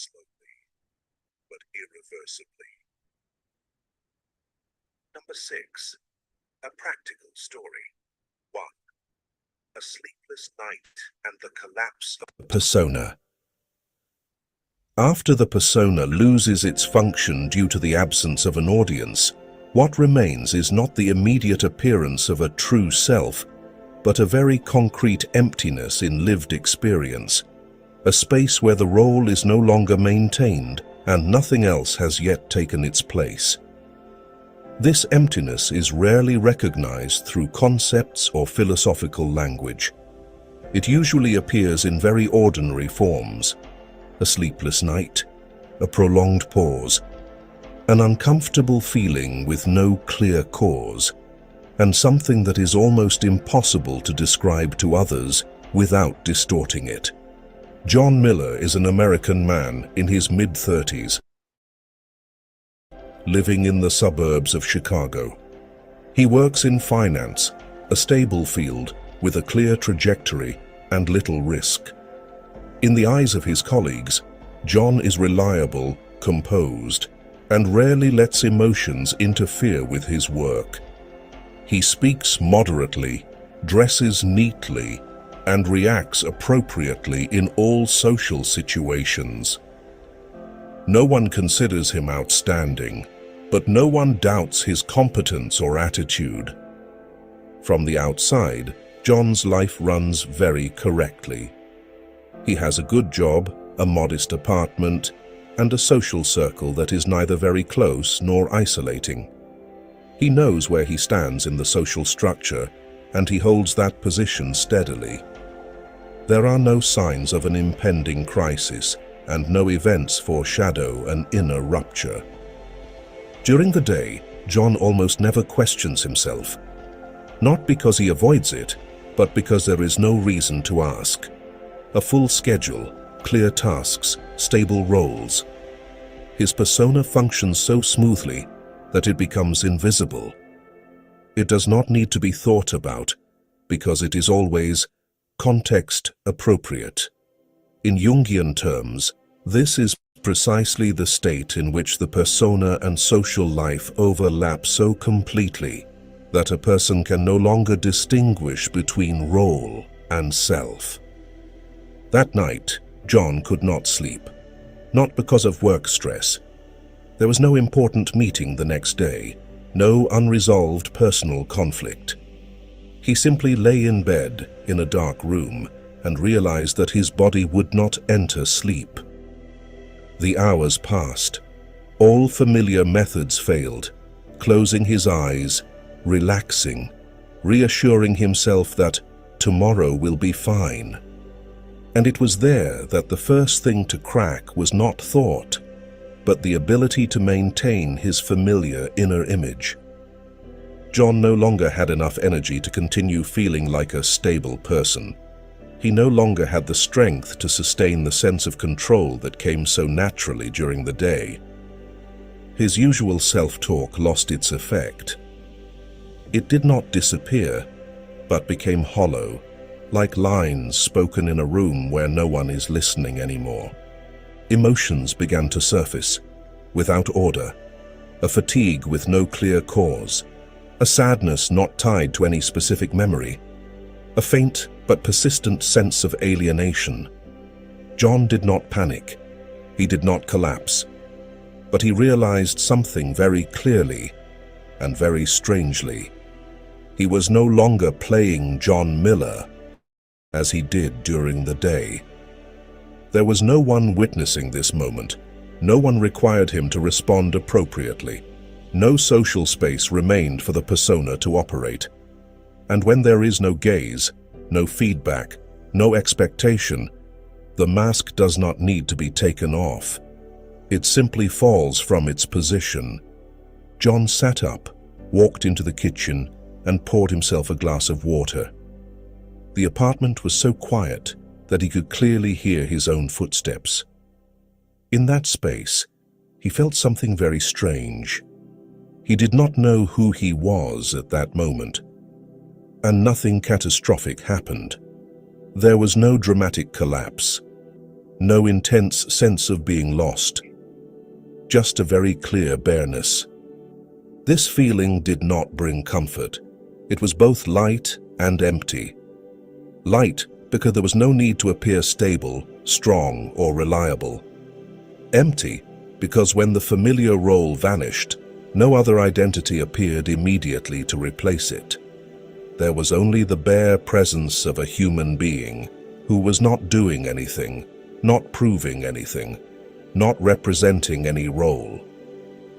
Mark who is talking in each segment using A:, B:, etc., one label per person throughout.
A: slowly, but irreversibly. Number 6. A practical story. 1. A sleepless night and the collapse of the persona. After the persona loses its function due to the absence of an audience, what remains is not the immediate appearance of a true self, but a very concrete emptiness in lived experience, a space where the role is no longer maintained and nothing else has yet taken its place. This emptiness is rarely recognized through concepts or philosophical language. It usually appears in very ordinary forms: a sleepless night, a prolonged pause, an uncomfortable feeling with no clear cause, and something that is almost impossible to describe to others without distorting it. John Miller is an American man in his mid-30s, living in the suburbs of Chicago. He works in finance, a stable field with a clear trajectory and little risk. In the eyes of his colleagues, John is reliable, composed, and rarely lets emotions interfere with his work. He speaks moderately, dresses neatly, and reacts appropriately in all social situations. No one considers him outstanding, but no one doubts his competence or attitude. From the outside, John's life runs very correctly. He has a good job, a modest apartment, and a social circle that is neither very close nor isolating. He knows where he stands in the social structure, and he holds that position steadily. There are no signs of an impending crisis, and no events foreshadow an inner rupture. During the day, John almost never questions himself, not because he avoids it, but because there is no reason to ask. A full schedule, clear tasks, stable roles. His persona functions so smoothly that it becomes invisible. It does not need to be thought about, because it is always context appropriate. In Jungian terms, this is precisely the state in which the persona and social life overlap so completely that a person can no longer distinguish between role and self. That night, John could not sleep, not because of work stress. There was no important meeting the next day, no unresolved personal conflict. He simply lay in bed in a dark room and realized that his body would not enter sleep. The hours passed. All familiar methods failed, closing his eyes, relaxing, reassuring himself that tomorrow will be fine. And it was there that the first thing to crack was not thought, but the ability to maintain his familiar inner image. John no longer had enough energy to continue feeling like a stable person. He no longer had the strength to sustain the sense of control that came so naturally during the day. His usual self-talk lost its effect. It did not disappear, but became hollow, like lines spoken in a room where no one is listening anymore. Emotions began to surface, without order, a fatigue with no clear cause, a sadness not tied to any specific memory, a faint but persistent sense of alienation. John did not panic. He did not collapse. But he realized something very clearly and very strangely. He was no longer playing John Miller as he did during the day. There was no one witnessing this moment. No one required him to respond appropriately. No social space remained for the persona to operate. And when there is no gaze, no feedback, no expectation, the mask does not need to be taken off. It simply falls from its position. John sat up, walked into the kitchen, and poured himself a glass of water. The apartment was so quiet that he could clearly hear his own footsteps. In that space, he felt something very strange. He did not know who he was at that moment, and nothing catastrophic happened. There was no dramatic collapse, no intense sense of being lost, just a very clear bareness. This feeling did not bring comfort. It was both light and empty. Light because there was no need to appear stable, strong, or reliable. Empty because when the familiar role vanished, no other identity appeared immediately to replace it. There was only the bare presence of a human being who was not doing anything, not proving anything, not representing any role.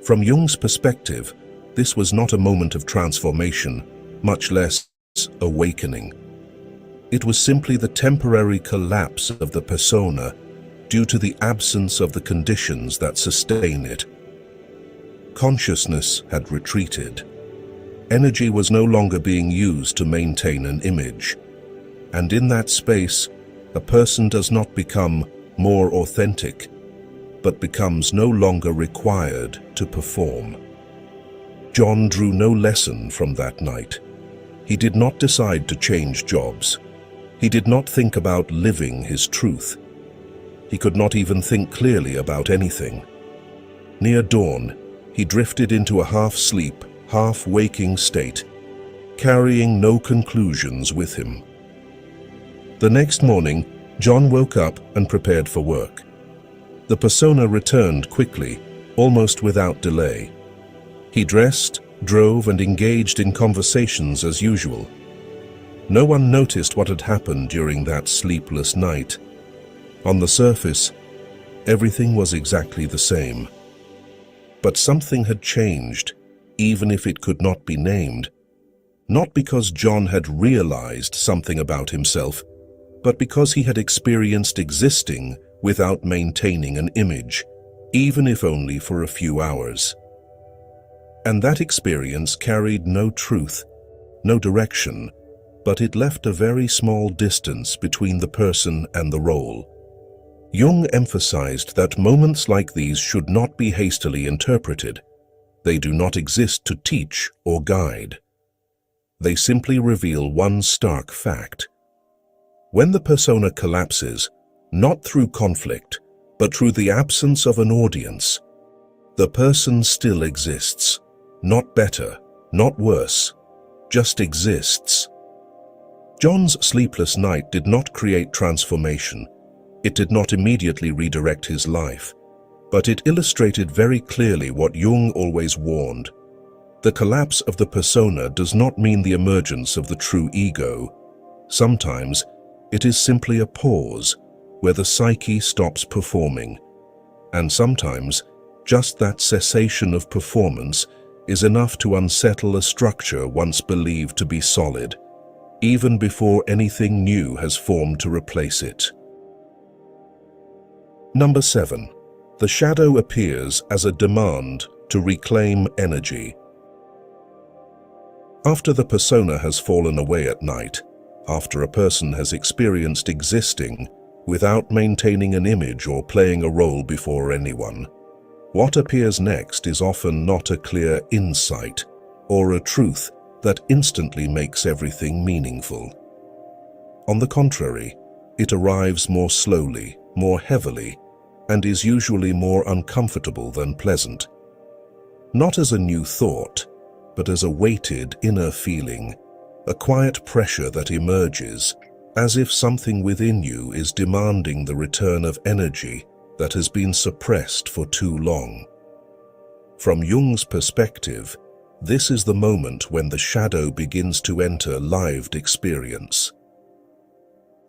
A: From Jung's perspective, this was not a moment of transformation, much less awakening. It was simply the temporary collapse of the persona due to the absence of the conditions that sustain it. Consciousness had retreated. Energy was no longer being used to maintain an image. And in that space, a person does not become more authentic, but becomes no longer required to perform. John drew no lesson from that night. He did not decide to change jobs. He did not think about living his truth. He could not even think clearly about anything. Near dawn, he drifted into a half-sleep, half-waking state, carrying no conclusions with him. The next morning, John woke up and prepared for work. The persona returned quickly, almost without delay. He dressed, drove, and engaged in conversations as usual. No one noticed what had happened during that sleepless night. On the surface, everything was exactly the same. But something had changed, even if it could not be named. Not because John had realized something about himself, but because he had experienced existing without maintaining an image, even if only for a few hours. And that experience carried no truth, no direction, but it left a very small distance between the person and the role. Jung emphasized that moments like these should not be hastily interpreted. They do not exist to teach or guide. They simply reveal one stark fact. When the persona collapses, not through conflict, but through the absence of an audience, the person still exists, not better, not worse, just exists. John's sleepless night did not create transformation. It did not immediately redirect his life, but it illustrated very clearly what Jung always warned. The collapse of the persona does not mean the emergence of the true ego. Sometimes it is simply a pause where the psyche stops performing, and sometimes just that cessation of performance is enough to unsettle a structure once believed to be solid, even before anything new has formed to replace it. Number 7. The shadow appears as a demand to reclaim energy. After the persona has fallen away at night, after a person has experienced existing without maintaining an image or playing a role before anyone, what appears next is often not a clear insight or a truth that instantly makes everything meaningful. On the contrary, it arrives more slowly, more heavily, and is usually more uncomfortable than pleasant. Not as a new thought, but as a weighted inner feeling, a quiet pressure that emerges, as if something within you is demanding the return of energy that has been suppressed for too long. From Jung's perspective, this is the moment when the shadow begins to enter lived experience.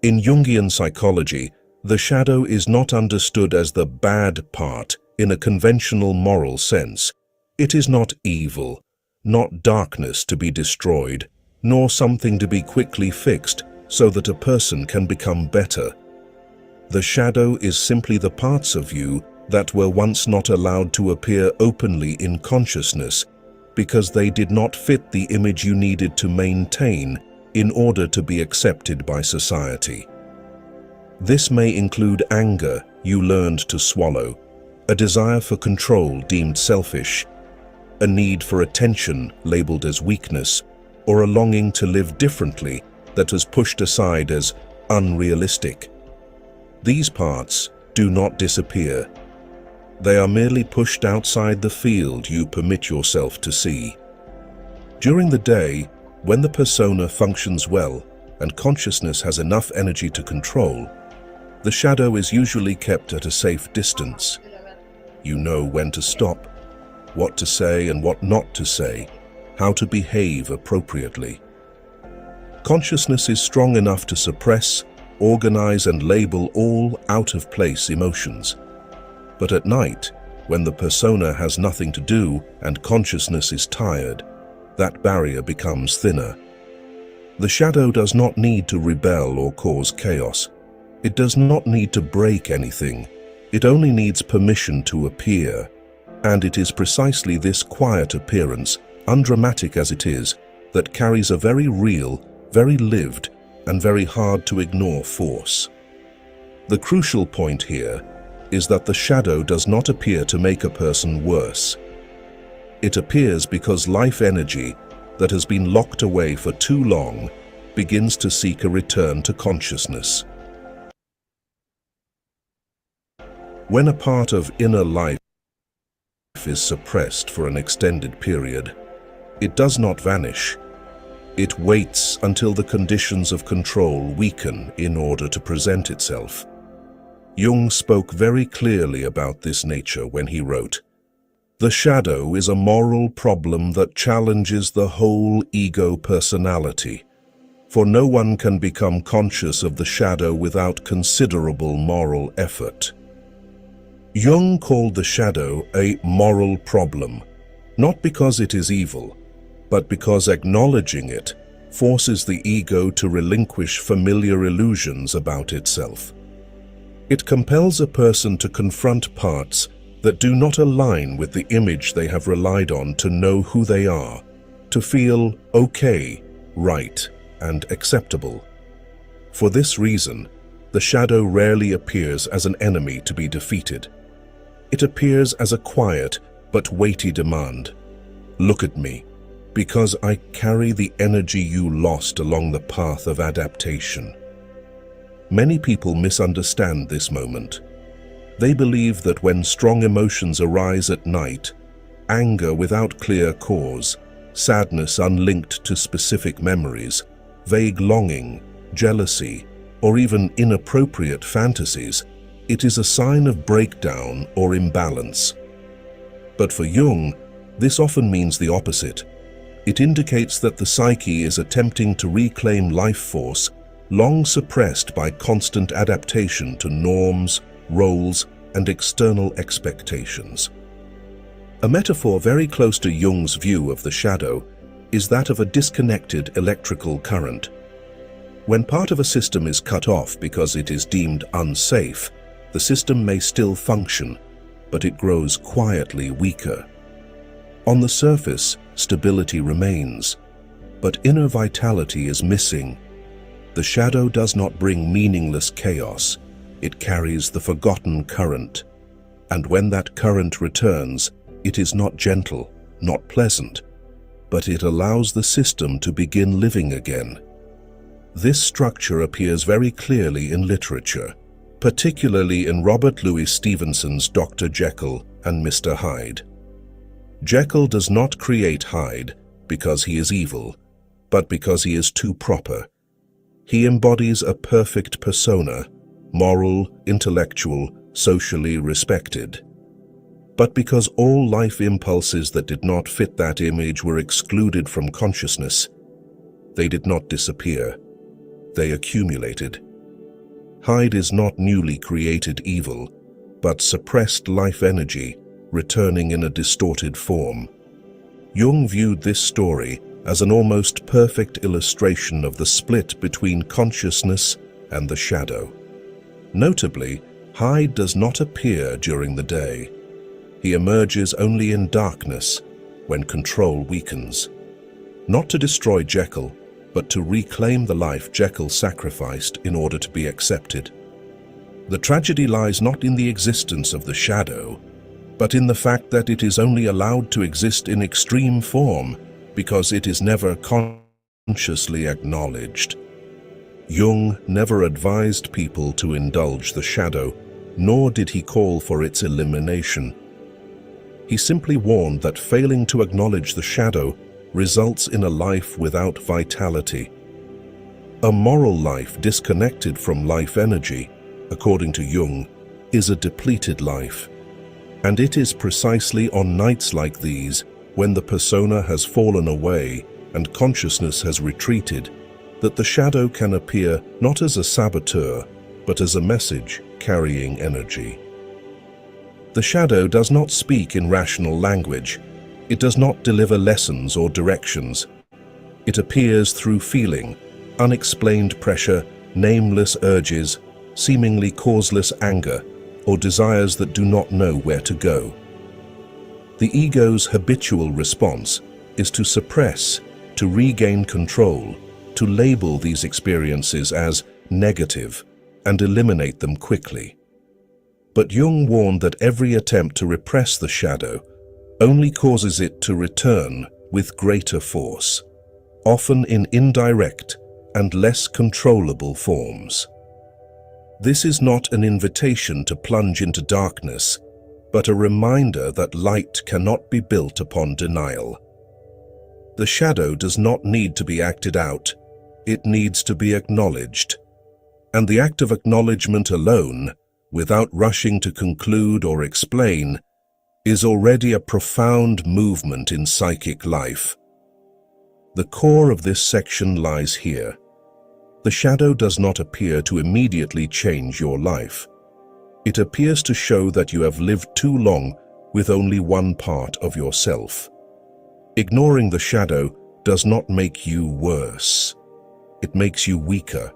A: In Jungian psychology, the shadow is not understood as the bad part in a conventional moral sense. It is not evil, not darkness to be destroyed, nor something to be quickly fixed so that a person can become better. The shadow is simply the parts of you that were once not allowed to appear openly in consciousness because they did not fit the image you needed to maintain in order to be accepted by society. This may include anger you learned to swallow, a desire for control deemed selfish, a need for attention labeled as weakness, or a longing to live differently that was pushed aside as unrealistic. These parts, do not disappear. They are merely pushed outside the field you permit yourself to see. During the day, when the persona functions well and consciousness has enough energy to control, the shadow is usually kept at a safe distance. You know when to stop, what to say and what not to say, how to behave appropriately. Consciousness is strong enough to suppress, organize and label all out-of-place emotions. But at night, when the persona has nothing to do and consciousness is tired, that barrier becomes thinner. The shadow does not need to rebel or cause chaos. It does not need to break anything. It only needs permission to appear. And it is precisely this quiet appearance, undramatic as it is, that carries a very real, very lived, and very hard to ignore force. The crucial point here is that the shadow does not appear to make a person worse. It appears because life energy that has been locked away for too long begins to seek a return to consciousness. When a part of inner life is suppressed for an extended period, it does not vanish. It waits until the conditions of control weaken in order to present itself. Jung spoke very clearly about this nature when he wrote, "The shadow is a moral problem that challenges the whole ego personality, for no one can become conscious of the shadow without considerable moral effort." Jung called the shadow a moral problem, not because it is evil, but because acknowledging it forces the ego to relinquish familiar illusions about itself. It compels a person to confront parts that do not align with the image they have relied on to know who they are, to feel okay, right, and acceptable. For this reason, the shadow rarely appears as an enemy to be defeated. It appears as a quiet but weighty demand. Look at me, because I carry the energy you lost along the path of adaptation. Many people misunderstand this moment. They believe that when strong emotions arise at night, anger without clear cause, sadness unlinked to specific memories, vague longing, jealousy, or even inappropriate fantasies, it is a sign of breakdown or imbalance. But for Jung, this often means the opposite. It indicates that the psyche is attempting to reclaim life force long suppressed by constant adaptation to norms, roles, and external expectations. A metaphor very close to Jung's view of the shadow is that of a disconnected electrical current. When part of a system is cut off because it is deemed unsafe, the system may still function, but it grows quietly weaker. On the surface, stability remains, but inner vitality is missing. The shadow does not bring meaningless chaos. It carries the forgotten current. And when that current returns, it is not gentle, not pleasant, but it allows the system to begin living again. This structure appears very clearly in literature, particularly in Robert Louis Stevenson's Dr. Jekyll and Mr. Hyde. Jekyll does not create Hyde because he is evil, but because he is too proper. He embodies a perfect persona, moral, intellectual, socially respected. But because all life impulses that did not fit that image were excluded from consciousness, they did not disappear. They accumulated. Hyde is not newly created evil, but suppressed life energy returning in a distorted form. Jung viewed this story as an almost perfect illustration of the split between consciousness and the shadow. Notably, Hyde does not appear during the day. He emerges only in darkness, when control weakens. Not to destroy Jekyll, but to reclaim the life Jekyll sacrificed in order to be accepted. The tragedy lies not in the existence of the shadow, but in the fact that it is only allowed to exist in extreme form because it is never consciously acknowledged. Jung never advised people to indulge the shadow, nor did he call for its elimination. He simply warned that failing to acknowledge the shadow results in a life without vitality. A moral life disconnected from life energy, according to Jung, is a depleted life. And it is precisely on nights like these, when the persona has fallen away and consciousness has retreated, that the shadow can appear not as a saboteur, but as a message carrying energy. The shadow does not speak in rational language. It does not deliver lessons or directions. It appears through feeling, unexplained pressure, nameless urges, seemingly causeless anger, or desires that do not know where to go. The ego's habitual response is to suppress, to regain control, to label these experiences as negative and eliminate them quickly. But Jung warned that every attempt to repress the shadow only causes it to return with greater force, often in indirect and less controllable forms. This is not an invitation to plunge into darkness, but a reminder that light cannot be built upon denial. The shadow does not need to be acted out, it needs to be acknowledged. And the act of acknowledgement alone, without rushing to conclude or explain, is already a profound movement in psychic life. The core of this section lies here. The shadow does not appear to immediately change your life. It appears to show that you have lived too long with only one part of yourself. Ignoring the shadow does not make you worse. It makes you weaker.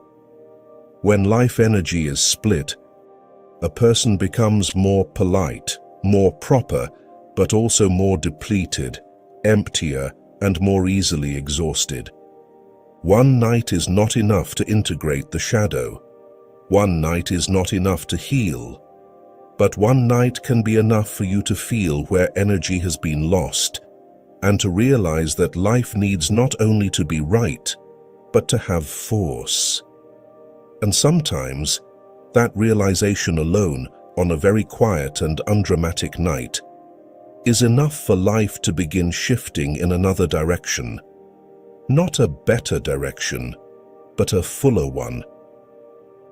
A: When life energy is split, a person becomes more polite, more proper, but also more depleted, emptier, and more easily exhausted. One night is not enough to integrate the shadow. One night is not enough to heal. But one night can be enough for you to feel where energy has been lost, and to realize that life needs not only to be right, but to have force. And sometimes, that realization alone, on a very quiet and undramatic night, is enough for life to begin shifting in another direction. Not a better direction, but a fuller one.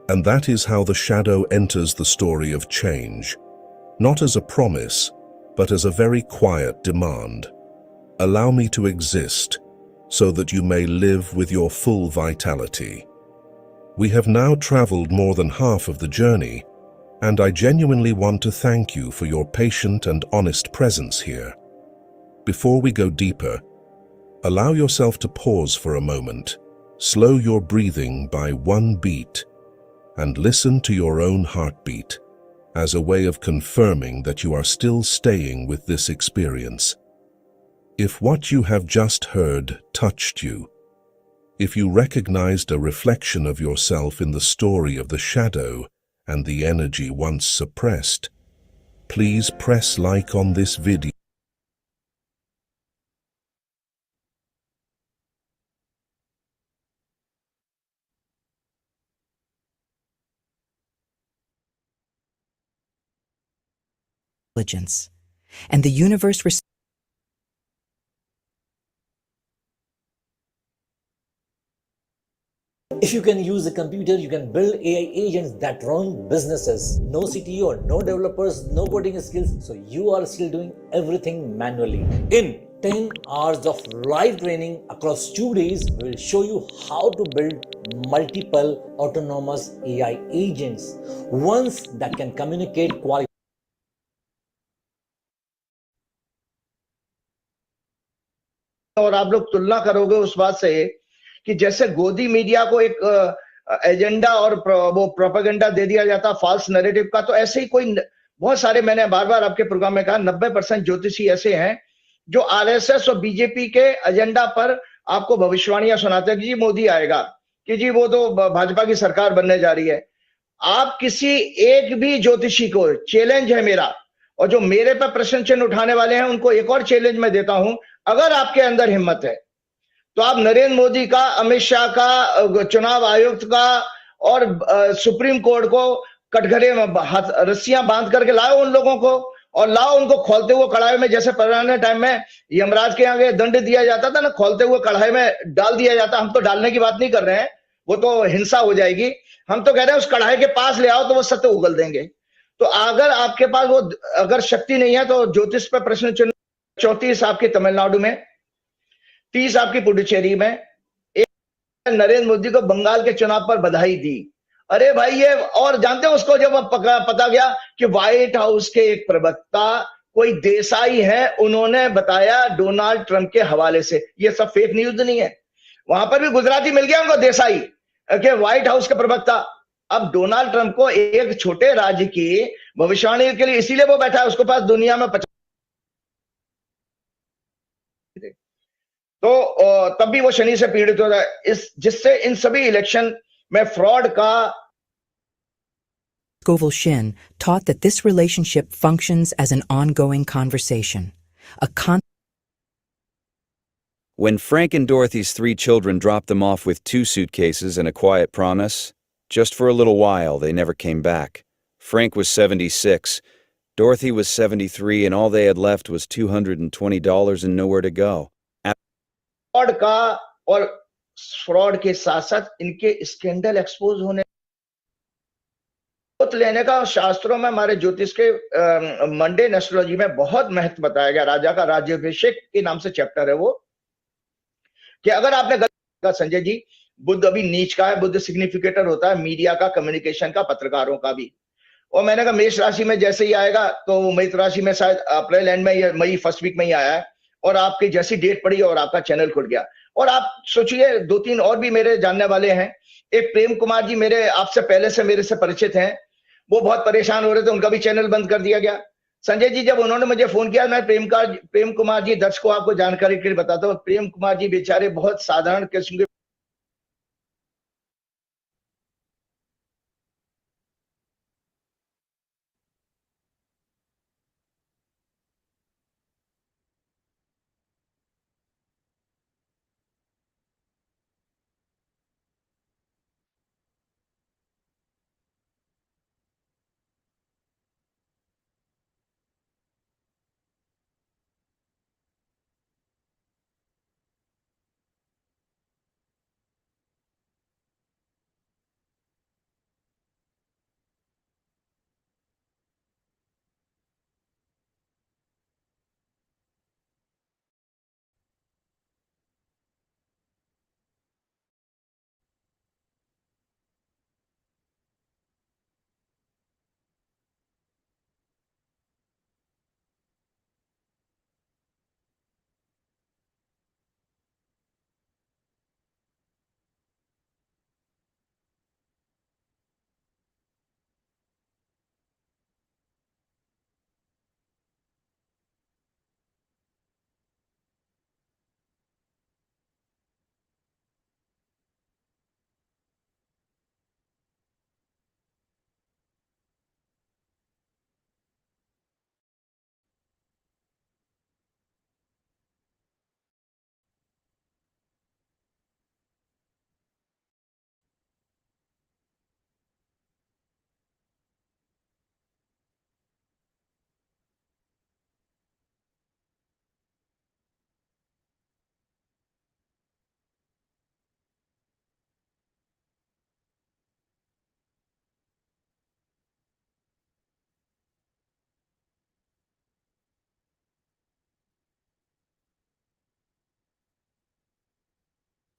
A: And that is how the shadow enters the story of change, not as a promise, but as a very quiet demand. Allow me to exist, so that you may live with your full vitality. We have now traveled more than half of the journey, and I genuinely want to thank you for your patient and honest presence here. Before we go deeper, allow yourself to pause for a moment, slow your breathing by one beat, and listen to your own heartbeat as a way of confirming that you are still staying with this experience. If what you have just heard touched you, if you recognized a reflection of yourself in the story of the shadow and the energy once suppressed, please press like on this video.
B: Intelligence, and the universe
C: If you can use a computer, you can build AI agents that run businesses. No CTO, no developers, no coding skills. So you are still doing everything manually. In 10 hours of live training across 2 days, we will show you how to build multiple autonomous AI agents. Ones that can communicate quality.
D: और आप लोग तुलना करोगे उस बात से कि जैसे गोदी मीडिया को एक एजेंडा और वो प्रोपेगेंडा दे दिया जाता फॉल्स नैरेटिव का, तो ऐसे ही कोई बहुत सारे, मैंने बार बार आपके प्रोग्राम में कहा, 90% ज्योतिषी ऐसे हैं जो आरएसएस और बीजेपी के एजेंडा पर आपको भविष्यवाणियां सुनाते हैं कि जी मोदी आएगा, कि जी वो तो भाजपा की सरकार बनने जा रही है। आप किसी एक भी ज्योतिषी को, चैलेंज है मेरा, और जो मेरे पर प्रश्न चिन्ह उठाने वाले हैं उनको एक और चैलेंज मैं देता हूं, अगर आपके अंदर हिम्मत है तो आप नरेंद्र मोदी का, अमित शाह का, चुनाव आयुक्त का और सुप्रीम कोर्ट को कटघरे में हाथ रस्सियां बांध करके लाओ उन लोगों को, और लाओ उनको खोलते हुए कढ़ाई में, जैसे पुराने टाइम में यमराज के आगे दंड दिया जाता था ना, खोलते हुए कढ़ाई में डाल दिया जाता। हम तो डालने की बात नहीं कर रहे हैं, वो तो हिंसा हो जाएगी। हम तो कह रहे हैं उस कढ़ाई के पास ले आओ तो वो सत्य उगल देंगे। तो अगर आपके पास वो अगर शक्ति नहीं है तो ज्योतिष पे प्रश्न चिन्ह। 34 आपके तमिलनाडु में, 30 आपकी पुडुचेरी में। एक नरेंद्र मोदी को बंगाल के चुनाव पर बधाई दी। अरे भाई ये, और जानते हैं उसको जब पता गया कि व्हाइट हाउस के एक प्रवक्ता कोई देसाई है, उन्होंने बताया डोनाल्ड ट्रंप के हवाले से, ये सब फेक न्यूज नहीं है। वहां पर भी गुजराती मिल गया उनको, देसाई के व्हाइट हाउस के प्रवक्ता। अब डोनाल्ड ट्रंप को एक छोटे राज्य की भविष्यवाणी के लिए इसीलिए वो बैठा है, उसके पास दुनिया में 50, तो तब भी वो शनि से पीड़ित होता है, इस जिससे इन सभी इलेक्शन में फ्रॉड का।
B: Scovel Shin taught that this relationship functions as an ongoing conversation, a
E: When Frank and Dorothy's 3 children dropped them off with 2 suitcases and a quiet promise, just for a little while they never came back. Frank was 76, Dorothy was 73, and all they had left was $220 and nowhere to go.
D: Fraud का, और fraud के साथ साथ इनके scandal expose होने लेने का शास्त्रों में, हमारे ज्योतिष के मंडे एस्ट्रोलॉजी में बहुत महत्व बताया गया। राजा का राज्याभिषेक के नाम से चैप्टर है वो, कि अगर आपने गलत, संजय जी, बुध अभी नीच का है, बुध सिग्निफिकेटर होता है मीडिया का, कम्युनिकेशन का, पत्रकारों का भी। और मैंने कहा मेष राशि में जैसे ही आएगा, तो मई राशि में शायद अप्रैल एंड में या मई फर्स्ट वीक में ही आया है, और आपकी जैसी डेट पड़ी और आपका चैनल खुल गया। और आप सोचिए 2-3 और भी मेरे जानने वाले हैं। एक प्रेम कुमार जी मेरे आपसे पहले से मेरे से परिचित हैं, वो बहुत परेशान हो रहे थे, उनका भी चैनल बंद कर दिया गया। संजय जी जब उन्होंने मुझे फोन किया, मैं प्रेम कुमार जी, दर्शकों को आपको जानकारी के लिए बताता हूँ, प्रेम कुमार जी बेचारे बहुत साधारण किस्म के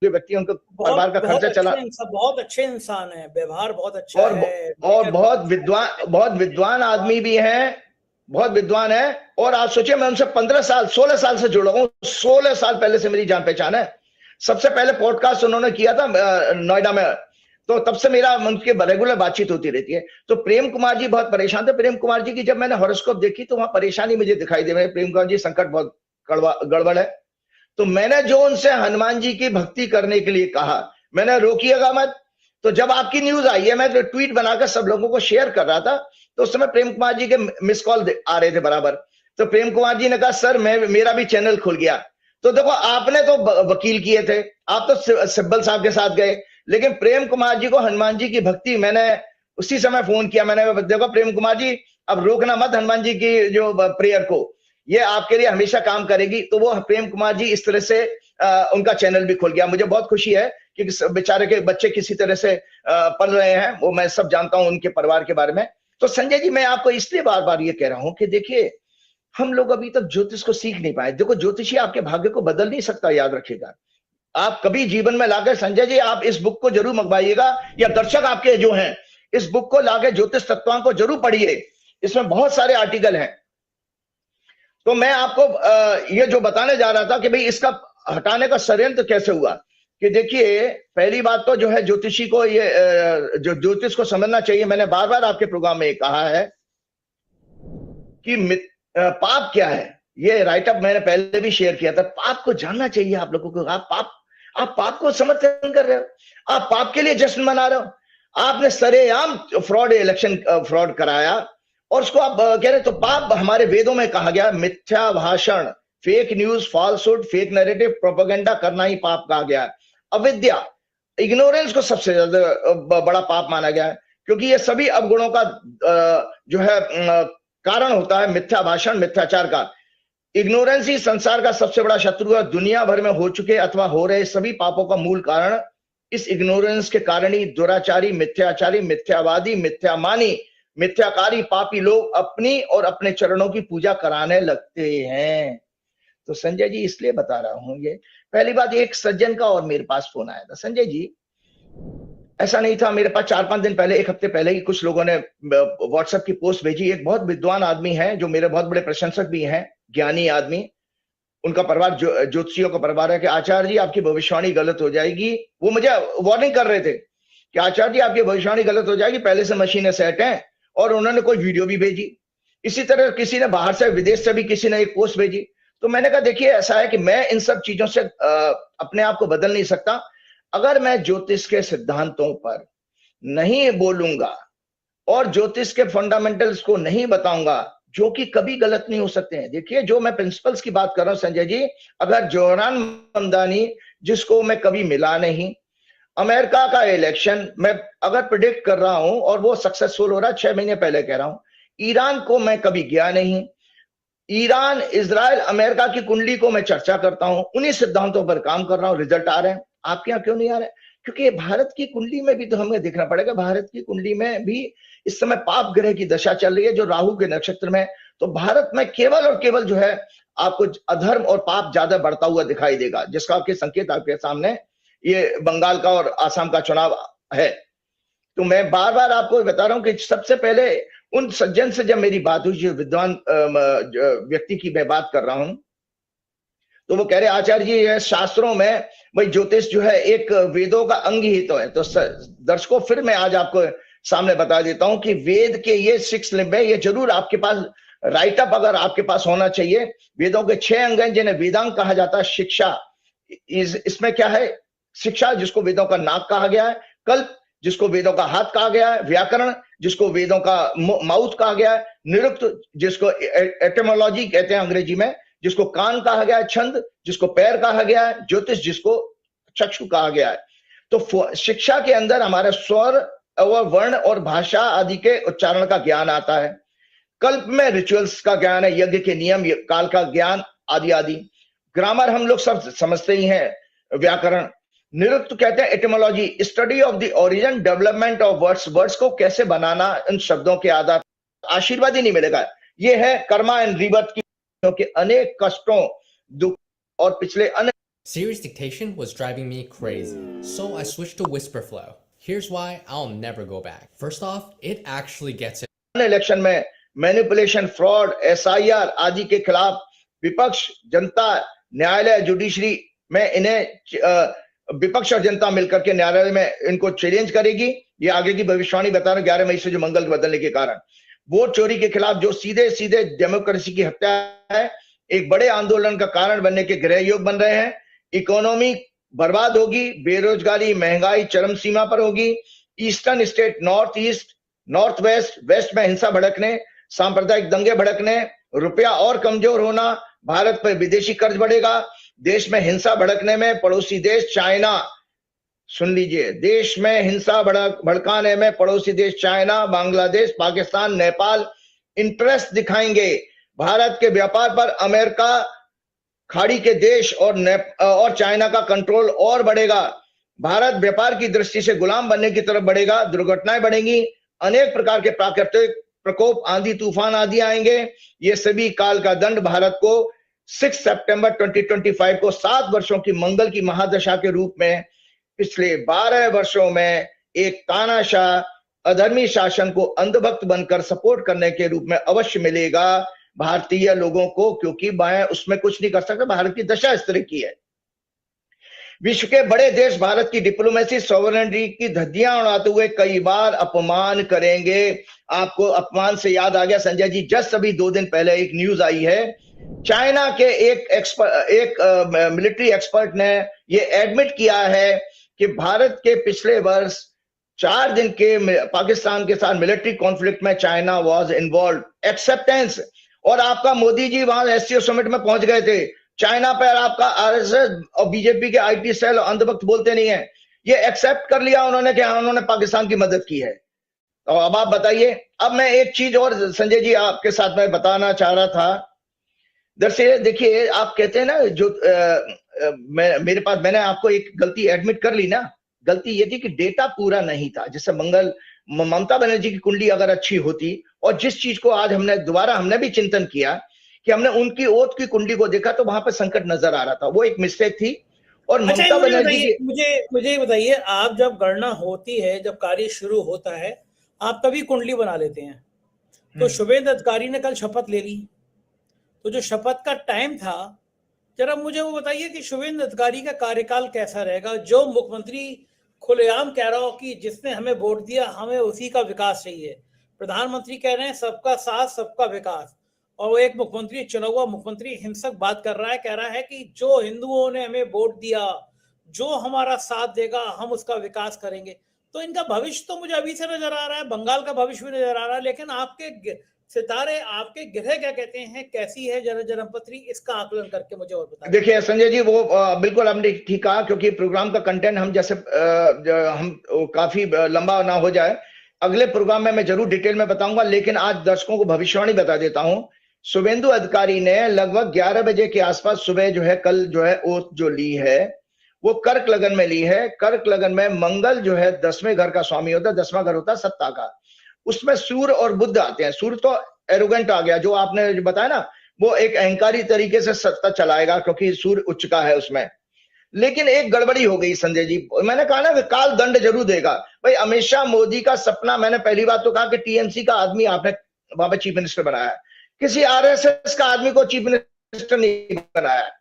D: व्यक्ति, उनका परिवार का खर्चा चला,
F: बहुत अच्छे इंसान है, व्यवहार बहुत अच्छा है,
D: और बहुत विद्वान आदमी भी हैं, बहुत विद्वान है। और आप सोचिए मैं उनसे 16 साल से जुड़ा हूं, 16 साल पहले से मेरी जान पहचान है। सबसे पहले पॉडकास्ट उन्होंने किया था नोएडा में, तो तब से मेरा उनके रेगुलर बातचीत होती रहती है। तो प्रेम कुमार जी बहुत परेशान थे। प्रेम कुमार जी की जब मैंने हॉरोस्कोप देखी तो वहां परेशानी मुझे दिखाई दे रही, प्रेम कुमार जी संकट बहुत गड़बड़ है। तो मैंने जो उनसे हनुमान जी की भक्ति करने के लिए कहा, मैंने रोकिएगा मत। तो जब आपकी न्यूज आई है, मैं तो ट्वीट बनाकर सब लोगों को शेयर कर रहा था, तो उस समय प्रेम कुमार जी के मिस कॉल आ रहे थे बराबर। तो प्रेम कुमार जी ने कहा सर मेरा भी चैनल खुल गया। तो देखो आपने तो वकील किए थे, आप तो सिब्बल साहब के साथ गए, लेकिन प्रेम कुमार जी को हनुमान जी की भक्ति मैंने उसी समय फोन किया मैंने, देखो प्रेम कुमार जी अब रोकना मत हनुमान जी की जो प्रेयर को, ये आपके लिए हमेशा काम करेगी। तो वो प्रेम कुमार जी इस तरह से उनका चैनल भी खुल गया। मुझे बहुत खुशी है कि बेचारे के बच्चे किसी तरह से पढ़ रहे हैं, वो मैं सब जानता हूं उनके परिवार के बारे में। तो संजय जी मैं आपको इसलिए बार बार ये कह रहा हूं कि देखिए हम लोग अभी तक ज्योतिष को सीख नहीं पाए। देखो ज्योतिषी आपके भाग्य को बदल नहीं सकता, याद रखिएगा। आप कभी जीवन में लाकर, संजय जी आप इस बुक को जरूर मंगवाइएगा, या दर्शक आपके जो हैं इस बुक को लाकर ज्योतिष तत्वांक को जरूर पढ़िए, इसमें बहुत सारे आर्टिकल हैं। तो मैं आपको ये जो बताने जा रहा था कि भाई इसका हटाने का षड्यंत्र कैसे हुआ, कि देखिए पहली बात तो जो है ज्योतिषी को ये जो ज्योतिष को समझना चाहिए। मैंने बार बार आपके प्रोग्राम में कहा है कि पाप क्या है, ये राइटअप मैंने पहले भी शेयर किया था। पाप को जानना चाहिए आप लोगों को। आप पाप को समर्थन कर रहे हो, आप पाप के लिए जश्न मना रहे हो। आपने सरेआम फ्रॉड, इलेक्शन फ्रॉड कराया और उसको आप कह रहे। तो पाप हमारे वेदों में कहा गया, मिथ्या भाषण, fake news, falsehood, fake narrative, propaganda करना ही पाप कहा गया है। अविद्या, इग्नोरेंस को सबसे ज्यादा बड़ा पाप माना गया है, क्योंकि ये सभी अवगुणों का जो है कारण होता है। मिथ्या भाषण, मिथ्याचार का, इग्नोरेंस ही संसार का सबसे बड़ा शत्रु है। दुनिया भर में हो चुके अथवा हो रहे सभी पापों का मूल कारण इस इग्नोरेंस के कारण ही दुराचारी, मिथ्याचारी, मिथ्यावादी, मिथ्यामानी, मिथ्याकारी, पापी लोग अपनी और अपने चरणों की पूजा कराने लगते हैं। तो संजय जी इसलिए बता रहा हूं ये। पहली बात, एक सज्जन का और मेरे पास फोन आया था। संजय जी ऐसा नहीं था, मेरे पास 4-5 दिन पहले, एक हफ्ते पहले ही कुछ लोगों ने व्हाट्सएप की पोस्ट भेजी। एक बहुत विद्वान आदमी है जो मेरे बहुत बड़े प्रशंसक भी हैं, ज्ञानी आदमी, उनका परिवार ज्योतिषियों का परिवार है, कि आचार्य जी आपकी भविष्यवाणी गलत हो जाएगी। वो मुझे वार्निंग कर रहे थे कि आचार्य जी आपकी भविष्यवाणी गलत हो जाएगी, पहले से मशीनें सेट हैं। और उन्होंने कोई वीडियो भी भेजी। इसी तरह किसी ने बाहर से, विदेश से भी किसी ने एक पोस्ट भेजी। तो मैंने कहा देखिए ऐसा है कि मैं इन सब चीजों से अपने आप को बदल नहीं सकता। अगर मैं ज्योतिष के सिद्धांतों पर नहीं बोलूंगा और ज्योतिष के फंडामेंटल्स को नहीं बताऊंगा, जो कि कभी गलत नहीं हो सकते हैं। देखिए जो मैं प्रिंसिपल्स की बात कर रहा हूं संजय जी, अगर जोहरान ममदानी, जिसको मैं कभी मिला नहीं, अमेरिका का इलेक्शन मैं अगर प्रिडिक्ट कर रहा हूं और वो सक्सेसफुल हो रहा है, 6 महीने पहले कह रहा हूं, ईरान को मैं कभी गया नहीं, ईरान, इजराइल, अमेरिका की कुंडली को मैं चर्चा करता हूं, उन्हीं सिद्धांतों पर काम कर रहा हूं, रिजल्ट आ रहे हैं। आपके यहाँ क्यों नहीं आ रहे? क्योंकि भारत की कुंडली में भी तो हमें देखना पड़ेगा। भारत की कुंडली में भी इस समय पाप ग्रह की दशा चल रही है, जो राहु के नक्षत्र में। तो भारत में केवल और केवल जो है आपको अधर्म और पाप ज्यादा बढ़ता हुआ दिखाई देगा, जिसका आपके संकेत आपके सामने ये बंगाल का और आसाम का चुनाव है। तो मैं बार बार आपको बता रहा हूं कि सबसे पहले उन सज्जन से जब मेरी बात हुई, जो विद्वान व्यक्ति की मैं बात कर रहा हूं, तो वो कह रहे आचार्य जी ये शास्त्रों में भाई ज्योतिष जो है एक वेदों का अंग ही तो है। तो दर्शकों फिर मैं आज आपको सामने बता देता हूं कि वेद के ये 6 लिंब है, ये जरूर आपके पास राइटअप अगर आपके पास होना चाहिए। वेदों के 6 अंग हैं जिन्हें वेदांग कहा जाता है। शिक्षा, इसमें क्या है? शिक्षा, जिसको वेदों का नाक कहा गया है, कल्प, जिसको वेदों का हाथ कहा गया है, व्याकरण, जिसको वेदों का माउथ कहा गया है, निरुक्त, जिसको एटिमोलॉजी कहते हैं अंग्रेजी में, जिसको कान कहा गया है, छंद, जिसको पैर कहा गया है, ज्योतिष, जिसको चक्षु कहा गया है। तो शिक्षा के अंदर हमारे स्वर और वर्ण और भाषा आदि के उच्चारण का ज्ञान आता है। कल्प में रिचुअल्स का ज्ञान है, यज्ञ के नियम, काल का ज्ञान आदि आदि। ग्रामर हम लोग सब समझते ही हैं, व्याकरण। निरुक्त कहते हैं etymology, study of the origin, development of words, words को कैसे बनाना, इन शब्दों के आधार। आशीर्वाद ही नहीं मिलेगा। ये है कर्मा एंड रिबर्थ की के अनेक कष्टों, दुख और पिछले अनेक।
G: Serious dictation was driving me crazy, so I switched to whisper flow. Here's why I'll never go back. First off, it actually gets it.
D: Election में मैनिपुलेशन, फ्रॉड, SIR आदि के खिलाफ विपक्ष, जनता, न्यायालय, जुडिशरी में इन्हें विपक्ष और जनता मिलकर के न्यायालय में इनको चैलेंज करेगी। ये आगे की भविष्यवाणी बता रहे 11 मई से जो मंगल बदलने के कारण। वोट चोरी के खिलाफ जो सीधे सीधे डेमोक्रेसी की हत्या है, एक बड़े आंदोलन का कारण बनने के गृह योग बन रहे हैं। इकोनॉमी बर्बाद होगी, बेरोजगारी, महंगाई चरम सीमा पर होगी। Eastern state, north east, north west, west में हिंसा भड़कने, सांप्रदायिक दंगे भड़कने, रुपया और कमजोर होना, भारत पर विदेशी कर्ज बढ़ेगा, देश में हिंसा भड़कने में पड़ोसी देश चाइना सुन लीजिए, देश में हिंसा भड़काने में पड़ोसी देश चाइना, बांग्लादेश, पाकिस्तान, नेपाल इंटरेस्ट दिखाएंगे। भारत के व्यापार पर अमेरिका, खाड़ी के देश और चाइना का कंट्रोल और बढ़ेगा। भारत व्यापार की दृष्टि से गुलाम बनने की तरफ बढ़ेगा। दुर्घटनाएं बढ़ेंगी, अनेक प्रकार के प्राकृतिक प्रकोप, आंधी तूफान आदि आएंगे। ये सभी काल का दंड भारत को 6 सितंबर 2025 को 7 वर्षों की मंगल की महादशा के रूप में पिछले 12 वर्षों में एक तानाशाह अधर्मी शासन को अंधभक्त बनकर सपोर्ट करने के रूप में अवश्य मिलेगा भारतीय लोगों को, क्योंकि मैं उसमें कुछ नहीं कर सकता। भारत की दशा इस तरह की है। विश्व के बड़े देश भारत की डिप्लोमेसी, सॉवरेनिटी की धज्जियां उड़ाते हुए कई बार अपमान करेंगे। आपको अपमान से याद आ गया संजय जी, जस्ट अभी 2 दिन पहले एक न्यूज आई है, चाइना के एक मिलिट्री एक्सपर्ट ने ये एडमिट किया है कि भारत के पिछले वर्ष 4 दिन के पाकिस्तान के साथ मिलिट्री कॉन्फ्लिक्ट में चाइना वाज इन्वॉल्व। एक्सेप्टेंस, और आपका मोदी जी वहां एससीओ समिट में पहुंच गए थे। चाइना पर आपका आरएसएस और बीजेपी के आईटी सेल अंधभक्त बोलते नहीं है, ये एक्सेप्ट कर लिया उन्होंने कि उन्होंने पाकिस्तान की मदद की है। तो अब आप बताइए। अब मैं एक चीज और संजय जी आपके साथ में बताना चाह रहा था। दरअसल देखिए, आप कहते हैं ना जो मेरे पास, मैंने आपको एक गलती एडमिट कर ली ना। गलती ये थी कि डेटा पूरा नहीं था। जैसे ममता बनर्जी की कुंडली अगर अच्छी होती, और जिस चीज को आज हमने भी चिंतन किया कि हमने उनकी ओथ की कुंडली को देखा, तो वहां पर संकट नजर आ रहा था। वो एक मिस्टेक थी। और
F: अच्छा,
D: ममता बनर्जी की
F: मुझे बताइए, आप जब गणना होती है, जब कार्य शुरू होता है, आप तभी कुंडली बना लेते हैं। तो शुभेंद्र अधिकारी ने कल शपथ ले ली, तो जो शपथ का टाइम था, जरा मुझे वो बताइए कि शुभेंद्र अधिकारी का कार्यकाल कैसा रहेगा। जो मुख्यमंत्री खुलेआम कह रहा हो कि जिसने हमें वोट दिया हमें उसी का विकास चाहिए, प्रधानमंत्री कह रहे हैं सबका साथ सबका विकास, और वो एक मुख्यमंत्री, चुना हुआ मुख्यमंत्री हिंसक बात कर रहा है, कह रहा है कि जो हिंदुओं ने हमें वोट दिया, जो हमारा साथ देगा, हम उसका विकास करेंगे। तो इनका भविष्य तो मुझे अभी से नजर आ रहा है, बंगाल का भविष्य भी नजर आ रहा है, लेकिन आपके सितारे, आपके ग्रह क्या कहते हैं, कैसी है जन्मपत्री, इसका आकलन करके मुझे और बताइए।
D: देखिए संजय जी, वो बिल्कुल आपने ठीक कहा, क्योंकि प्रोग्राम का कंटेंट हम काफी लंबा ना हो जाए, अगले प्रोग्राम में मैं जरूर डिटेल में बताऊंगा। लेकिन आज दर्शकों को भविष्यवाणी बता देता हूं। शुभेंदु अधिकारी ने लगभग 11 बजे के आसपास सुबह कल ओथ जो ली है, वो कर्क लगन में ली है। कर्क लगन में मंगल 10वें घर का स्वामी होता है, 10वां घर होता है सत्ता का। उसमें सूर्य और बुध आते हैं। सूर्य तो एरोगेंट आ गया, जो आपने बताया ना, वो एक अहंकारी तरीके से सत्ता चलाएगा, क्योंकि सूर्य उच्च का है उसमें। लेकिन एक गड़बड़ी हो गई संजय जी, मैंने कहा ना कि काल दंड जरूर देगा। भाई अमित शाह मोदी का सपना, मैंने पहली बात तो कहा कि टीएमसी का आदमी आपने वहां पर चीफ मिनिस्टर बनाया, किसी आरएसएस का आदमी को चीफ मिनिस्टर नहीं बनाया।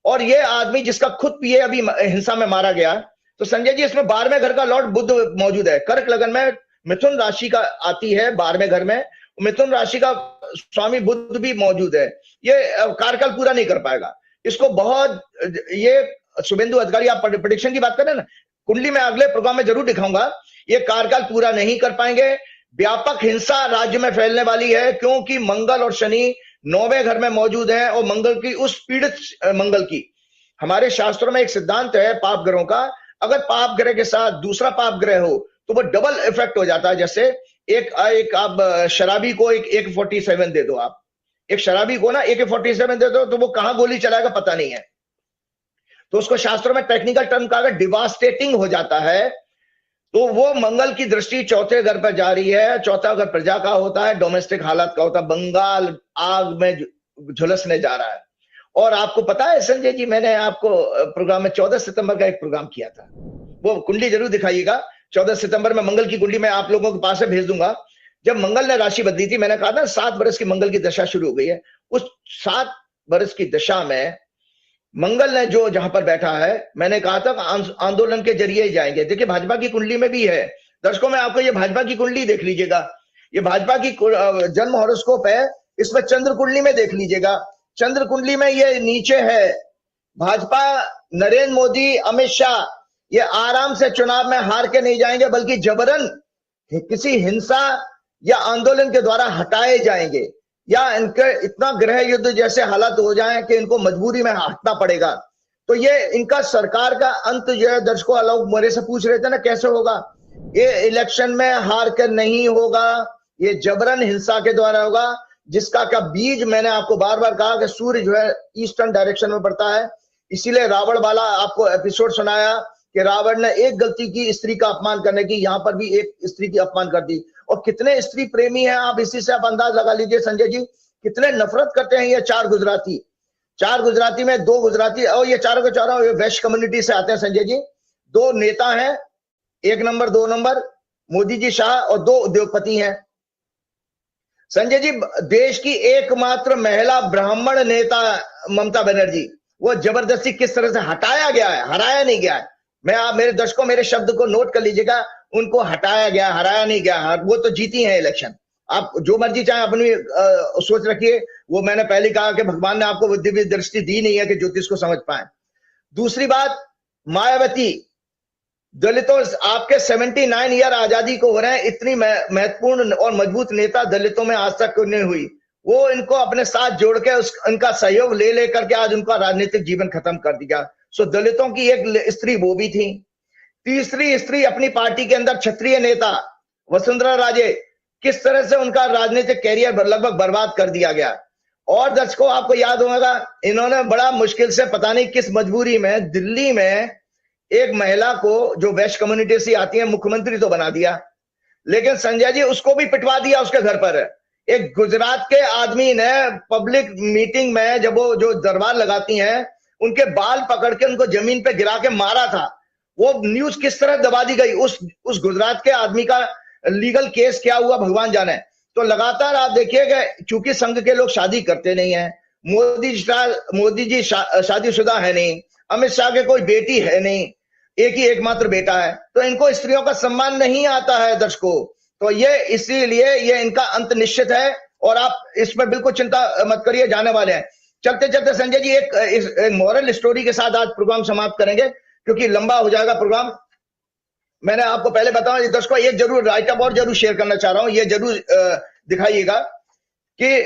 D: और ये आदमी जिसका खुद पीए अभी हिंसा में मारा गया। तो संजय जी, इसमें 12वें घर का लॉर्ड बुध मौजूद है। कर्क लगन में मिथुन राशि का आती है 12वें घर में, मिथुन राशि का स्वामी बुध भी मौजूद है। ये कार्यकाल पूरा नहीं कर पाएगा। इसको बहुत, ये शुभेंदु अधिकारी, आप प्रेडिक्शन की बात करें ना, कुंडली में अगले प्रोग्राम में जरूर दिखाऊंगा, ये कार्यकाल पूरा नहीं कर पाएंगे। व्यापक हिंसा राज्य में फैलने वाली है, क्योंकि मंगल और शनि 9वें घर में मौजूद है। और मंगल की, उस पीड़ित मंगल की, हमारे शास्त्रों में एक सिद्धांत है पाप ग्रहों का, अगर पाप ग्रह के साथ दूसरा पाप ग्रह हो तो वो डबल इफेक्ट हो जाता है। जैसे एक आप शराबी को एक AK-47 दे दो, आप एक शराबी को ना AK-47 दे दो, तो वो कहां गोली चलाएगा पता नहीं है। तो उसको शास्त्रों में टेक्निकल टर्म का अगर डिवास्टेटिंग हो जाता है, तो वो मंगल की दृष्टि 4थे घर पर जा रही है। 4था घर प्रजा का होता है, डोमेस्टिक हालात का होता है। बंगाल आग में झुलसने जा रहा है। और आपको पता है संजय जी, मैंने आपको प्रोग्राम में 14 सितंबर का एक प्रोग्राम किया था, वो कुंडली जरूर दिखाइएगा। 14 सितंबर में मंगल की कुंडली मैं आप लोगों के पास से भेज दूंगा। जब मंगल ने राशि बदली थी, मैंने कहा था 7 वर्ष की मंगल की दशा शुरू हो गई है। उस 7 वर्ष की दशा में मंगल ने जो जहां पर बैठा है, मैंने कहा था आंदोलन के जरिए ही जाएंगे। देखिए भाजपा की कुंडली में भी है। दर्शकों में आपको ये भाजपा की कुंडली देख लीजिएगा, ये भाजपा की जन्म हॉरोस्कोप है, इसमें चंद्र कुंडली में देख लीजिएगा। चंद्र कुंडली में ये नीचे है, भाजपा, नरेंद्र मोदी, अमित शाह, ये आराम से चुनाव में हार के नहीं जाएंगे, बल्कि जबरन किसी हिंसा या आंदोलन के द्वारा हटाए जाएंगे, या इनके इतना गृह युद्ध जैसे हालात हो जाएं कि इनको मजबूरी में हटना पड़ेगा। तो ये इनका सरकार का अंत जो है, दर्शकों आलोक मेरे से पूछ रहे थे ना कैसे होगा, ये इलेक्शन में हार कर नहीं होगा, ये जबरन हिंसा के द्वारा होगा, जिसका का बीज मैंने आपको बार बार कहा कि सूर्य जो है ईस्टर्न डायरेक्शन में बढ़ता है। इसीलिए रावण वाला आपको एपिसोड सुनाया कि रावण ने एक गलती की स्त्री का अपमान करने की, यहां पर भी एक स्त्री की अपमान कर दी। और कितने स्त्री प्रेमी हैं आप इसी से आप अंदाज लगा लीजिए संजय जी, कितने नफरत करते हैं ये चार गुजराती में दो गुजराती, और ये चारों के चारों वेस्ट कम्युनिटी से आते हैं संजय जी। दो नेता हैं, 1 नंबर 2 नंबर, मोदी जी शाह, और 2 उद्योगपति हैं संजय जी। देश की एकमात्र महिला ब्राह्मण नेता ममता बनर्जी, वो जबरदस्ती किस तरह से हटाया गया है, हराया नहीं गया है। मैं आप मेरे दर्शकों मेरे शब्द को नोट कर लीजिएगा, उनको हटाया गया, हराया नहीं गया। वो तो जीती है इलेक्शन, आप जो मर्जी चाहे अपनी सोच रखिए। वो मैंने पहले कहा कि भगवान ने आपको दिव्य दृष्टि दी नहीं है कि ज्योतिष को समझ पाए। दूसरी बात, मायावती दलितों, आपके 79 ईयर आजादी को हो रहे हैं, इतनी महत्वपूर्ण और मजबूत नेता दलितों में आज तक नहीं हुई। वो इनको अपने साथ जोड़ के उनका सहयोग ले लेकर के आज उनका राजनीतिक जीवन खत्म कर दिया। सो दलितों की एक स्त्री वो भी थी। तीसरी स्त्री अपनी पार्टी के अंदर क्षत्रिय नेता वसुंधरा राजे, किस तरह से उनका राजनीतिक कैरियर लगभग बर्बाद कर दिया गया। और दर्शकों आपको याद होगा, इन्होंने बड़ा मुश्किल से पता नहीं किस मजबूरी में दिल्ली में एक महिला को जो वेस्ट कम्युनिटी से आती है मुख्यमंत्री तो बना दिया, लेकिन संजय जी उसको भी पिटवा दिया उसके घर पर। एक गुजरात के आदमी ने पब्लिक मीटिंग में जब वो जो दरबार लगाती हैं उनके बाल पकड़ के उनको जमीन पे गिरा के मारा था। वो न्यूज किस तरह दबा दी गई, उस गुजरात के आदमी का लीगल केस क्या हुआ भगवान जाने। तो लगातार आप देखिएगा, चूंकि संघ के लोग शादी करते नहीं है, मोदी जी शादीशुदा है नहीं, अमित शाह के कोई बेटी है नहीं, एक ही एकमात्र बेटा है, तो इनको स्त्रियों का सम्मान नहीं आता है दर्शकों। तो ये इसीलिए ये इनका अंत निश्चित है, और आप इसमें बिल्कुल चिंता मत करिए, जाने वाले हैं। चलते चलते संजय जी एक मॉरल स्टोरी के साथ आज प्रोग्राम समाप्त करेंगे, क्योंकि लंबा हो जाएगा प्रोग्राम। मैंने आपको पहले बताया दर्शकों, ये जरूर राइटअप और जरूर शेयर करना चाह रहा हूं, ये जरूर दिखाइएगा कि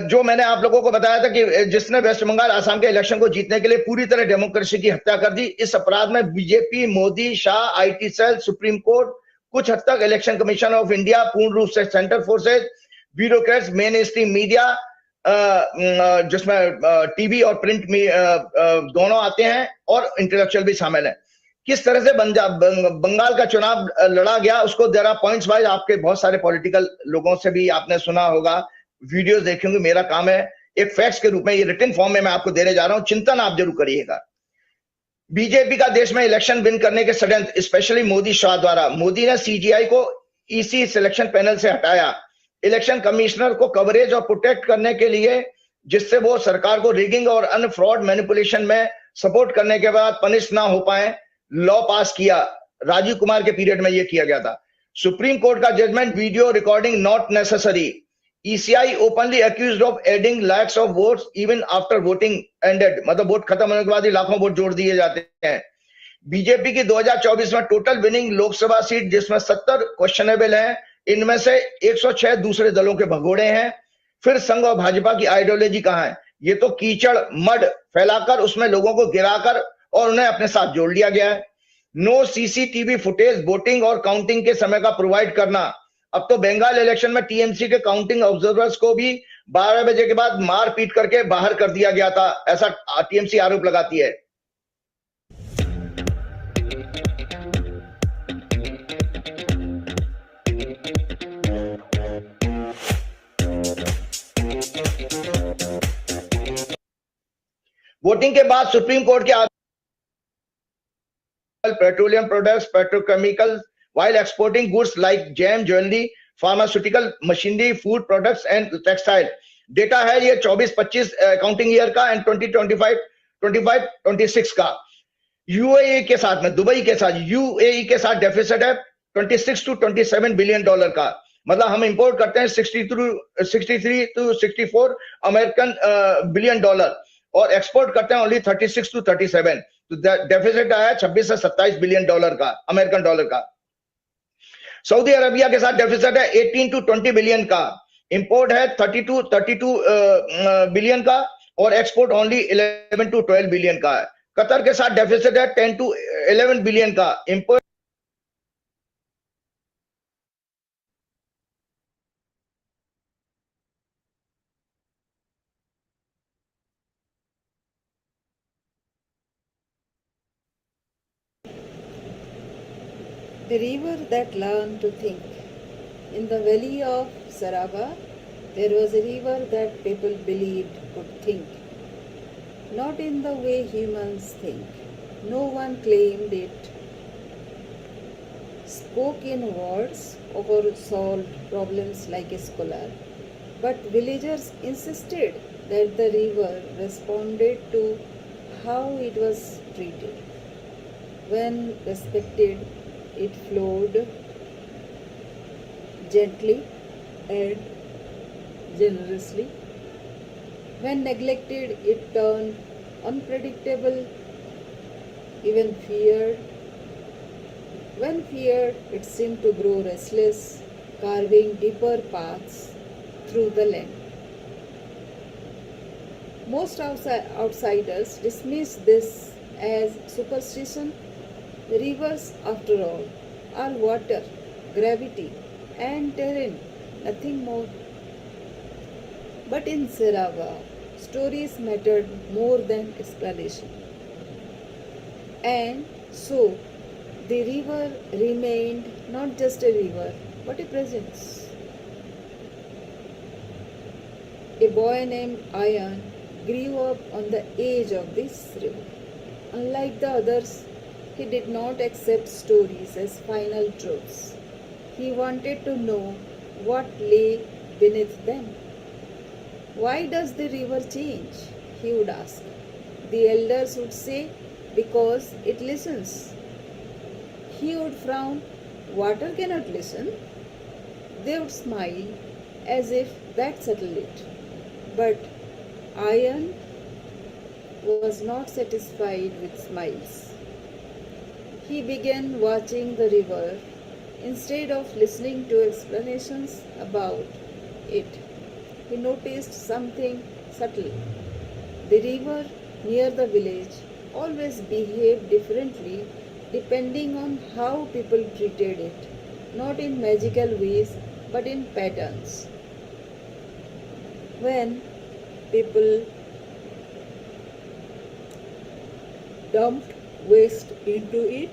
D: जो मैंने आप लोगों को बताया था कि जिसने वेस्ट बंगाल आसाम के इलेक्शन को जीतने के लिए पूरी तरह डेमोक्रेसी की हत्या कर दी, इस अपराध में BJP, Modi, Shah, IT cell, supreme court, कुछ हद तक इलेक्शन कमीशन ऑफ इंडिया, पूर्ण रूप से central forces, bureaucrats, main stream media, जिसमें टीवी और प्रिंट दोनों आते हैं, और इंटेलेक्चुअल भी शामिल है। किस तरह से बंगाल का चुनाव लड़ा गया उसको जरा पॉइंट्स वाइज आपके बहुत सारे पॉलिटिकल लोगों से भी आपने सुना होगा, वीडियोस देखेंगे। मेरा काम है एक फैक्ट्स के रूप में, ये रिटन फॉर्म में मैं आपको देने जा रहा हूं, चिंतन आप जरूर करिएगा। बीजेपी का देश में इलेक्शन विन करने के षड्यंत्र, स्पेशली मोदी शाह द्वारा। मोदी ने सीजीआई को ईसी सिलेक्शन पैनल से हटाया, इलेक्शन कमिश्नर को कवरेज और प्रोटेक्ट करने के लिए, जिससे वो सरकार को रिगिंग और अन्य फ्रॉड मैनिपुलेशन में सपोर्ट करने के बाद पनिश ना हो पाए, लॉ पास किया। राजीव कुमार के पीरियड में यह किया गया था। सुप्रीम कोर्ट का judgment, video recording not necessary. ECI openly accused of adding lakhs of votes even after voting ended, मतलब वोट खत्म होने के बाद ही लाखों वोट जोड़ दिए जाते हैं। बीजेपी की 2024 में टोटल विनिंग लोकसभा सीट, जिसमें 70 क्वेश्चनेबल हैं, इनमें से 106 दूसरे दलों के भगोड़े हैं। फिर संघ और भाजपा की आइडियोलॉजी कहां है? ये तो कीचड़ मड फैलाकर उसमें लोगों को गिराकर और उन्हें अपने साथ जोड़ लिया गया है। नो सीसीटीवी फुटेज वोटिंग और काउंटिंग के समय का प्रोवाइड करना। अब तो बंगाल इलेक्शन में टीएमसी के काउंटिंग ऑब्जर्वर्स को भी 12 बजे के बाद मार पीट करके बाहर कर दिया गया था, ऐसा टीएमसी आरोप लगाती है। वोटिंग के बाद सुप्रीम कोर्ट के petroleum products, petrochemicals, while exporting goods like gem, jewelry, pharmaceutical, machinery, food products and textile. Data है ये 24-25 अकाउंटिंग ईयर का एंड 2025-26 का। यूएई के साथ में, दुबई के साथ, यूएई के साथ डेफिसिट है 26 to 27 बिलियन डॉलर का। मतलब हम इंपोर्ट करते हैं 63 to 64 अमेरिकन बिलियन डॉलर और एक्सपोर्ट करते हैं ओनली 36 to 37। तो डेफिसिट आया 26 से 27 बिलियन डॉलर का, अमेरिकन डॉलर का। सऊदी अरबिया के साथ डेफिसिट है 18 to 20 बिलियन का, इंपोर्ट है 32 बिलियन का और एक्सपोर्ट ओनली 11 to 12 बिलियन का है। कतर के साथ डेफिसिट है 10 to 11 बिलियन का. Import
H: The river that learned to think. In the valley of Sarava, there was a river that people believed could think. Not in the way humans think. No one claimed it spoke in words or solved problems like a scholar. But villagers insisted that the river responded to how it was treated. When respected, it flowed gently and generously. When neglected, it turned unpredictable, even feared. When feared, it seemed to grow restless, carving deeper paths through the land. Most outsiders dismiss this as superstition. Rivers, after all, are water, gravity, and terrain, nothing more. But in Sarava, stories mattered more than explanation. And so, the river remained not just a river, but a presence. A boy named Ayan grew up on the edge of this river. Unlike the others, he did not accept stories as final truths. He wanted to know what lay beneath them. Why does the river change? He would ask. The elders would say, because it listens. He would frown, water cannot listen. They would smile as if that settled it. But Ayan was not satisfied with smiles. He began watching the river instead of listening to explanations about it. He noticed something subtle. The river near the village always behaved differently depending on how people treated it, not in magical ways but in patterns. When people dumped waste into it,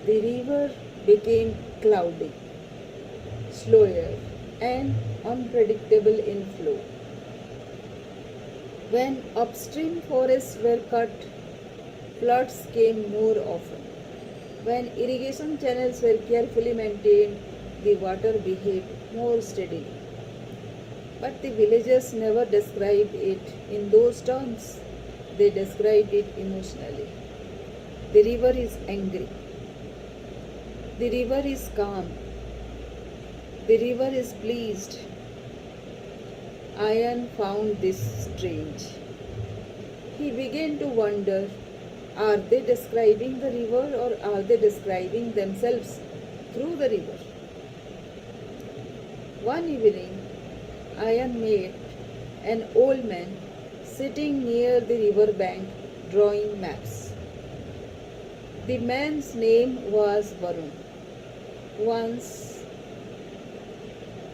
H: the river became cloudy, slower, and unpredictable in flow. When upstream forests were cut, floods came more often. When irrigation channels were carefully maintained, the water behaved more steadily. But the villagers never described it in those terms. They described it emotionally. The river is angry. The river is calm. The river is pleased. Ayan found this strange. He began to wonder, are they describing the river or are they describing themselves through the river? One evening, Ayan met an old man sitting near the river bank drawing maps. The man's name was Varun. Once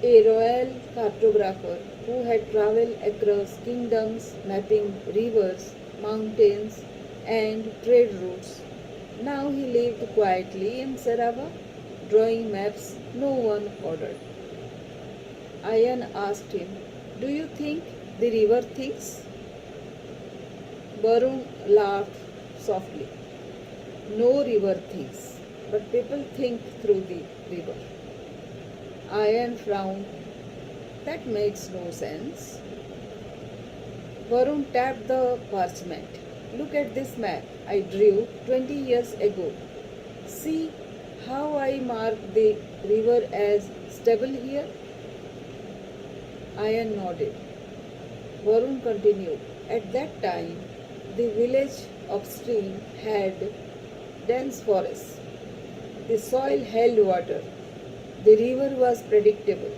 H: a royal cartographer who had traveled across kingdoms mapping rivers, mountains, and trade routes. Now he lived quietly in Sarava, drawing maps no one ordered. Ayan asked him, do you think the river thinks? Varun laughed softly. No river thinks, but people think through the river. Ayan frowned. That makes no sense. Varun tapped the parchment. Look at this map I drew 20 years ago. See how I marked the river as stable here? Ayan nodded. Varun continued. At that time, the village upstream had dense forests. The soil held water. The river was predictable.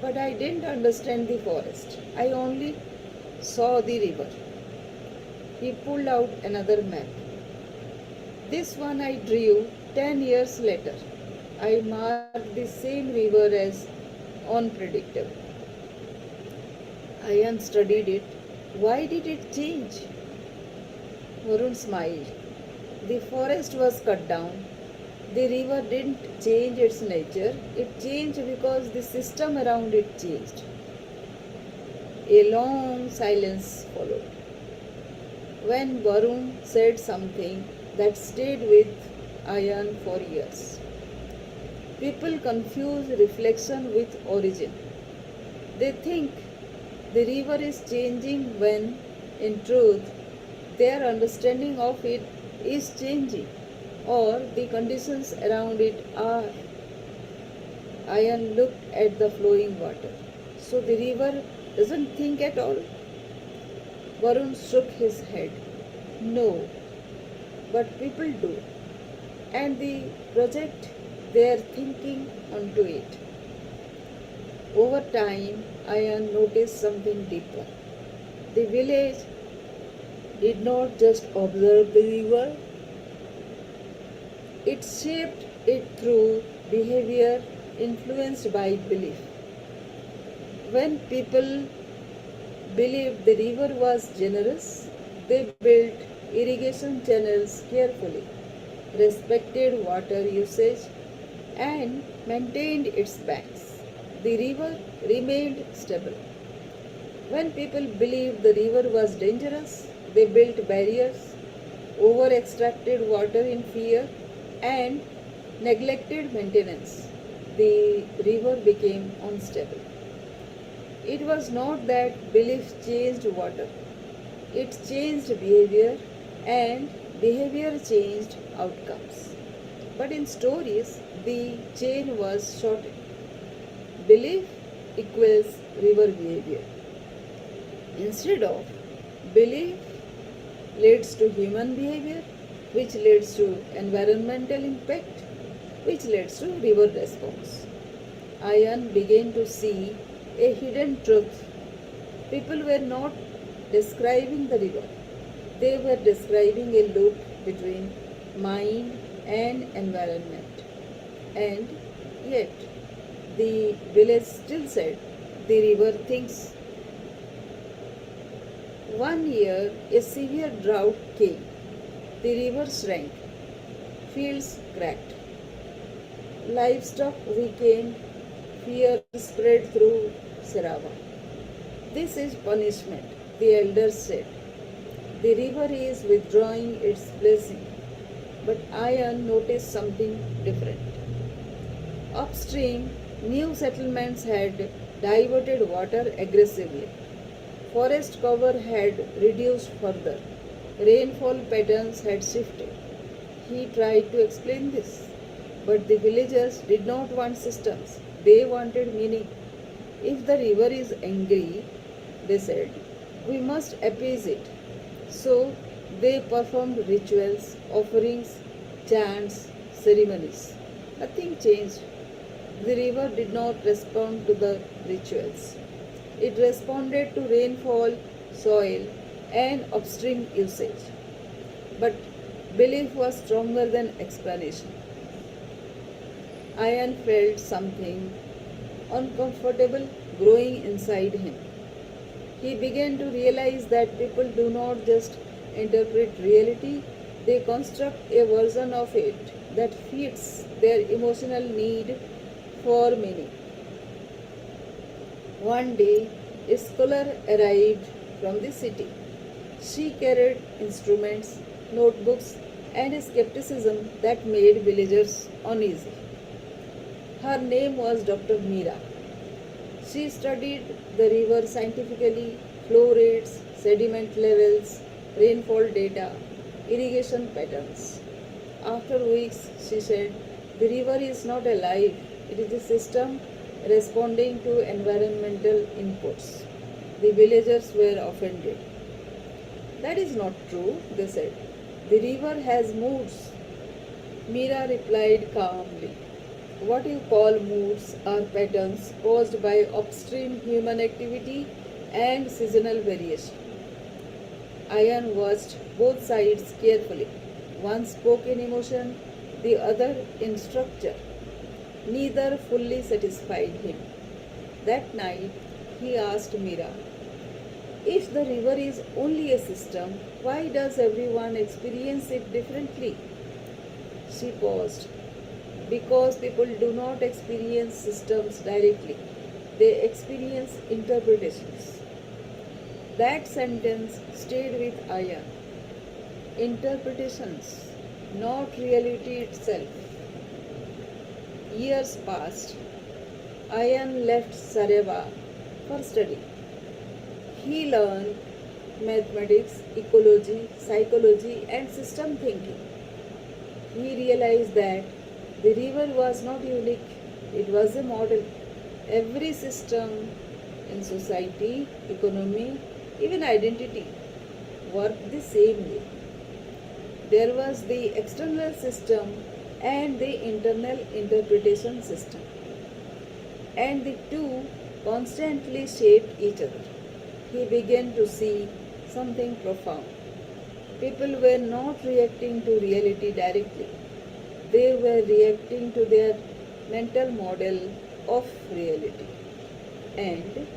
H: But I didn't understand the forest. I only saw the river. He pulled out another map. This one I drew 10 years later. I marked the same river as unpredictable. Ayan studied it. Why did it change? Varun smiled. The forest was cut down. The river didn't change its nature, it changed because the system around it changed. A long silence followed. When Varun said something that stayed with Ayan for years. People confuse reflection with origin. They think the river is changing when, in truth, their understanding of it is changing, or the conditions around it are. Ayan looked at the flowing water. So the river doesn't think at all? Varun shook his head. No, but people do. And they project their thinking onto it. Over time, Ayan noticed something deeper. The village did not just observe the river, it shaped it through behavior influenced by belief. When people believed the river was generous, they built irrigation channels carefully, respected water usage, and maintained its banks. The river remained stable. When people believed the river was dangerous, they built barriers, over extracted water in fear, and neglected maintenance. The river became unstable. It was not that belief changed water, it changed behavior, and behavior changed outcomes. But in stories, the chain was shortened. Belief equals river behavior. Instead of belief leads to human behavior, which leads to environmental impact, which leads to river response. Ayan began to see a hidden truth. People were not describing the river, they were describing a loop between mind and environment. And yet, the village still said, the river thinks. One year, a severe drought came. The river shrank, fields cracked, livestock weakened, fear spread through Sarava. This is punishment, the elders said. The river is withdrawing its blessing. But Ayan noticed something different. Upstream, new settlements had diverted water aggressively. Forest cover had reduced further. Rainfall patterns had shifted. He tried to explain this, but the villagers did not want systems. They wanted meaning. If the river is angry, they said, we must appease it. So they performed rituals, offerings, chants, ceremonies. Nothing changed. The river did not respond to the rituals. It responded to rainfall, soil, and upstream usage. But belief was stronger than explanation. Ayan felt something uncomfortable growing inside him. He began to realize that people do not just interpret reality, they construct a version of it that fits their emotional need for meaning. One day, a scholar arrived from the city. She carried instruments, notebooks, and a skepticism that made villagers uneasy. Her name was Dr. Meera. She studied the river scientifically, flow rates, sediment levels, rainfall data, irrigation patterns. After weeks, she said, the river is not alive, it is a system responding to environmental inputs. The villagers were offended. That is not true, they said. The river has moods. Meera replied calmly. What you call moods are patterns caused by upstream human activity and seasonal variation. Ian watched both sides carefully. One spoke in emotion, the other in structure. Neither fully satisfied him. That night, he asked Mira, if the river is only a system, why does everyone experience it differently? She paused. Because people do not experience systems directly, they experience interpretations. That sentence stayed with Aya. Interpretations, not reality itself. Years passed. Ayan left Sareva for study. He learned mathematics, ecology, psychology, and system thinking. He realized that the river was not unique, it was a model. Every system in society, economy, even identity worked the same way. There was the external system and the internal interpretation system, and the two constantly shaped each other. He began to see something profound. People were not reacting to reality directly, they were reacting to their mental model of reality. And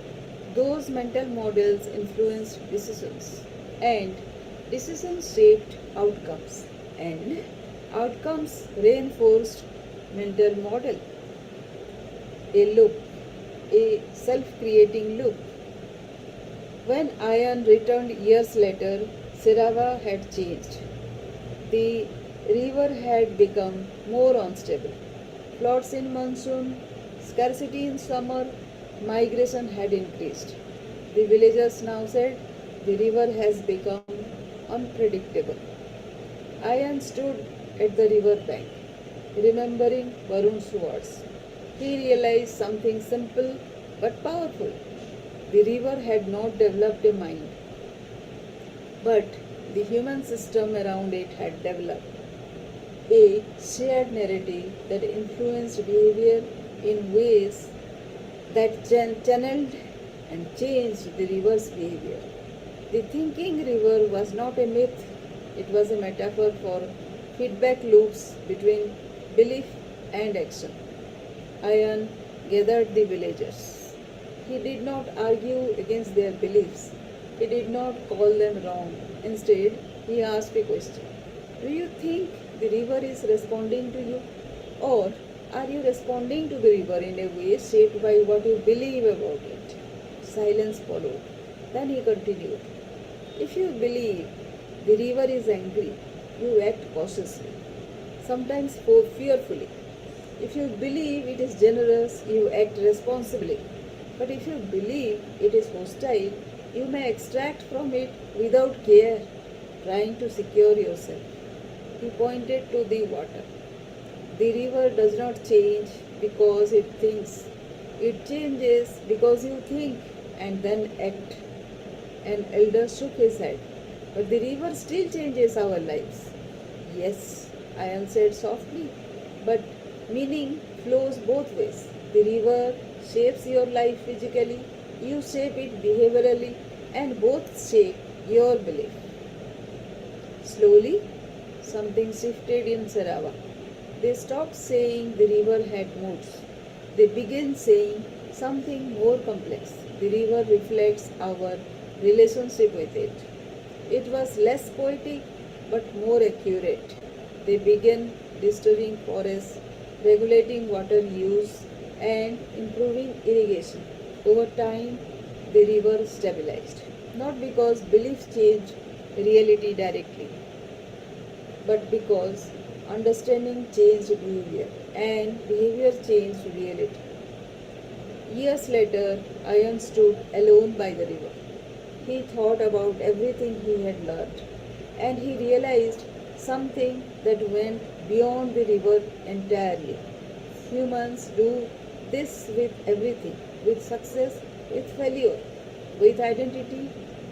H: those mental models influenced decisions, and decisions shaped outcomes, and outcomes reinforced mental model. A loop, a self-creating loop. When Ayan returned years later, Sirava had changed. The river had become more unstable. Floods in monsoon, scarcity in summer, migration had increased. The villagers now said the river has become unpredictable. Ayan stood at the river bank, remembering Varun's words. He realized something simple but powerful. The river had not developed a mind, but the human system around it had developed a shared narrative that influenced behavior in ways that channeled and changed the river's behavior. The thinking river was not a myth, it was a metaphor for feedback loops between belief and action. Ayan gathered the villagers. He did not argue against their beliefs. He did not call them wrong. Instead, he asked a question. Do you think the river is responding to you? Or are you responding to the river in a way shaped by what you believe about it? Silence followed. Then he continued. If you believe the river is angry, you act cautiously, sometimes fearfully. If you believe it is generous, you act responsibly. But if you believe it is hostile, you may extract from it without care, trying to secure yourself. He pointed to the water. The river does not change because it thinks. It changes because you think and then act. An elder shook his head. But the river still changes our lives. Yes, I answered softly. But meaning flows both ways. The river shapes your life physically, you shape it behaviorally, and both shape your belief. Slowly, something shifted in Sarava. They stopped saying the river had moods. They began saying something more complex. The river reflects our relationship with it. It was less poetic but more accurate. They began restoring forests, regulating water use, and improving irrigation. Over time, the river stabilized. Not because beliefs changed reality directly, but because understanding changed behavior and behavior changed reality. Years later, Ayan stood alone by the river. He thought about everything he had learned, and he realized something that went beyond the river entirely. Humans do this with everything, with success, with failure, with identity,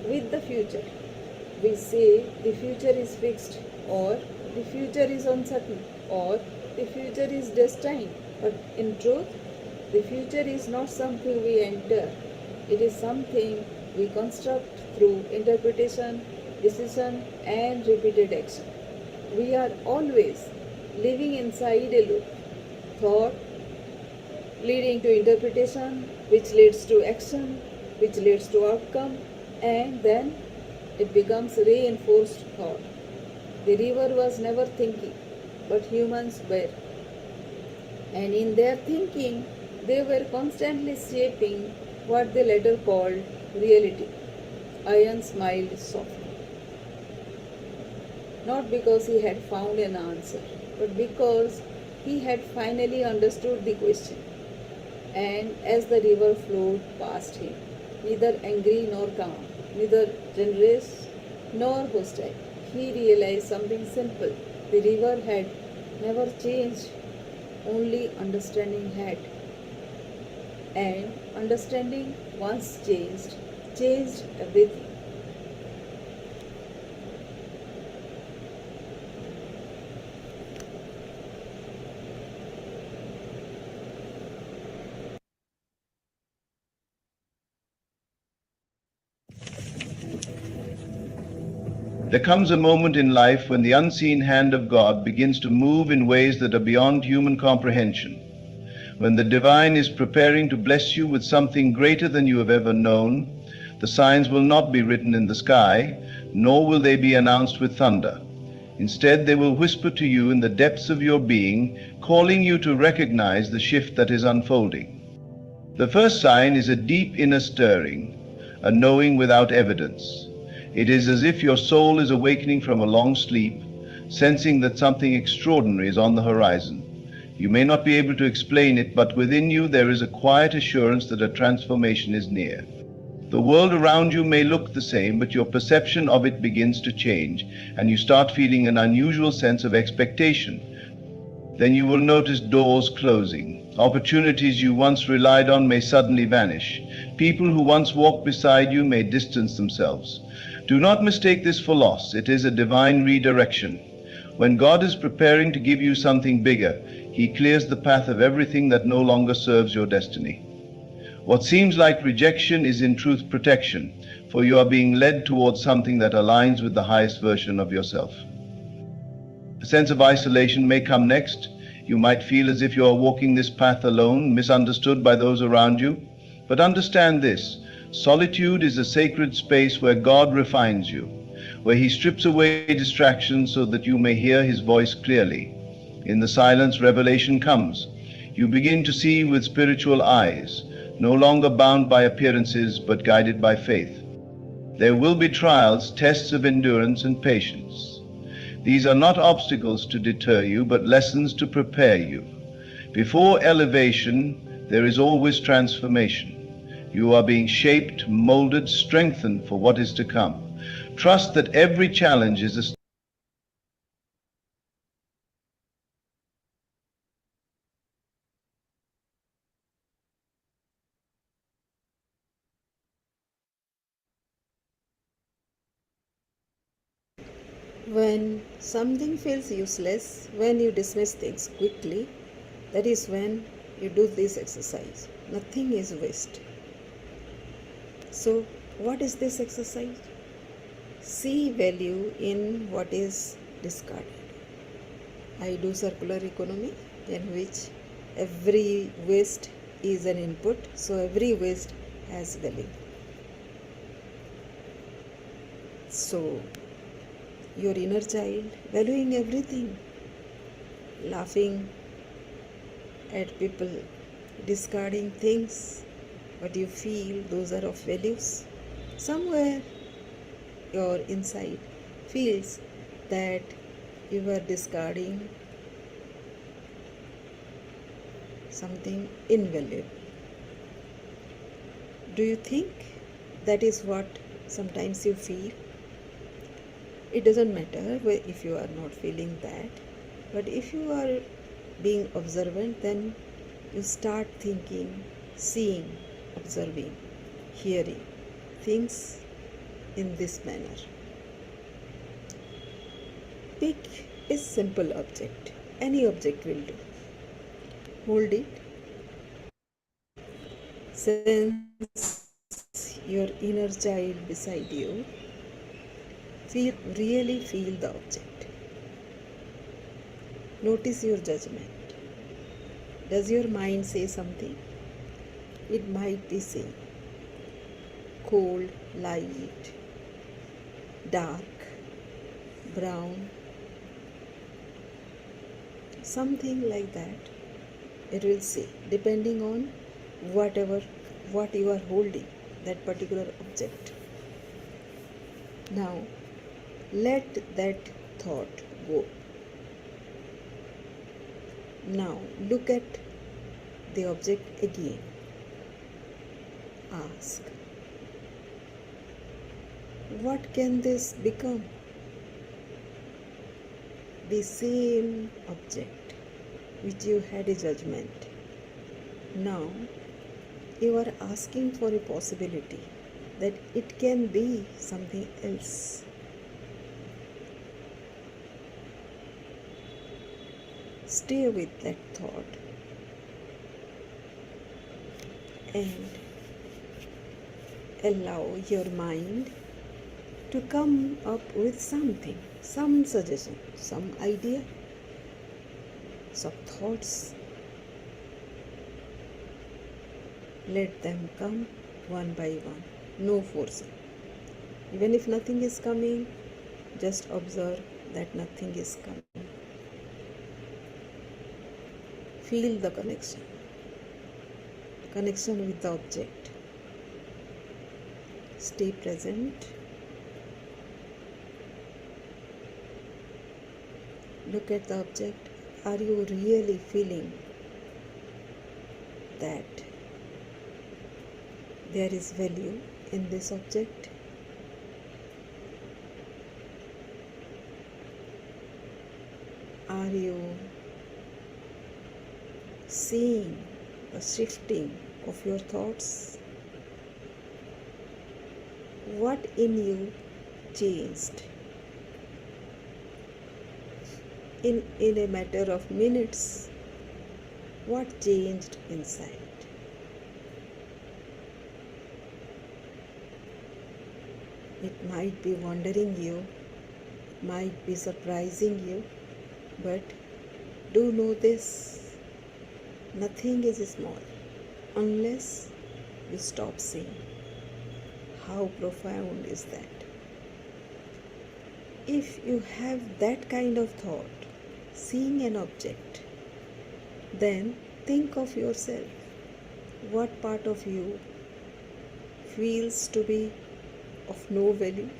H: with the future. We say the future is fixed, or the future is uncertain, or the future is destined. But in truth, the future is not something we enter, it is something we construct through interpretation, decision, and repeated action. We are always living inside a loop. Thought leading to interpretation, which leads to action, which leads to outcome, and then it becomes reinforced thought. The river was never thinking, but humans were. And in their thinking, they were constantly shaping what they later called reality. Ian smiled softly. Not because he had found an answer, but because he had finally understood the question. And as the river flowed past him, neither angry nor calm, neither generous nor hostile, he realized something simple. The river had never changed, only understanding had. And understanding once changed everything.
I: There comes a moment in life when the unseen hand of God begins to move in ways that are beyond human comprehension. When the divine is preparing to bless you with something greater than you have ever known, the signs will not be written in the sky, nor will they be announced with thunder. Instead, they will whisper to you in the depths of your being, calling you to recognize the shift that is unfolding. The first sign is a deep inner stirring, a knowing without evidence. It is as if your soul is awakening from a long sleep, sensing that something extraordinary is on the horizon. You may not be able to explain it, but within you there is a quiet assurance that a transformation is near. The world around you may look the same, but your perception of it begins to change, and you start feeling an unusual sense of expectation. Then you will notice doors closing. Opportunities you once relied on may suddenly vanish. People who once walked beside you may distance themselves. Do not mistake this for loss. It is a divine redirection. When God is preparing to give you something bigger, He clears the path of everything that no longer serves your destiny. What seems like rejection is in truth protection, for you are being led towards something that aligns with the highest version of yourself. A sense of isolation may come next. You might feel as if you are walking this path alone, misunderstood by those around you. But understand this: solitude is a sacred space where God refines you, where He strips away distractions so that you may hear His voice clearly. In the silence, revelation comes. You begin to see with spiritual eyes, no longer bound by appearances, but guided by faith. There will be trials, tests of endurance and patience. These are not obstacles to deter you, but lessons to prepare you. Before elevation, there is always transformation. You are being shaped, molded, strengthened for what is to come. Trust that every challenge is a
H: When something feels useless, when you dismiss things quickly, that is when you do this exercise. Nothing is waste. So, what is this exercise? See value in what is discarded. I do circular economy, in which every waste is an input, so every waste has value. So, your inner child valuing everything, laughing at people discarding things, but you feel those are of values. Somewhere your inside feels that you are discarding something invaluable. Do you think that is what sometimes you feel? It doesn't matter if you are not feeling that, but if you are being observant, then you start thinking, seeing, observing, hearing things in this manner. Pick a simple object, any object will do. Hold it. Sense your inner child beside you. Really feel the object. Notice your judgment. Does your mind say something? It might be saying cold, light, dark, brown, something like that. It will say, depending on what you are holding, that particular object. Now, let that thought go. Now, look at the object again. Ask, what can this become? The same object which you had a judgment. Now, you are asking for a possibility that it can be something else. Stay with that thought and allow your mind to come up with something, some suggestion, some idea, some thoughts. Let them come one by one, no forcing. Even if nothing is coming, just observe that nothing is coming. Feel the connection with the object. Stay present. Look at the object. Are you really feeling that there is value in this object? Are you seeing the shifting of your thoughts? What in you changed? In a matter of minutes, what changed inside? It might be wondering you, might be surprising you, but do know this: nothing is small unless you stop seeing. How profound is that? If you have that kind of thought, seeing an object, then think of yourself. What part of you feels to be of no value?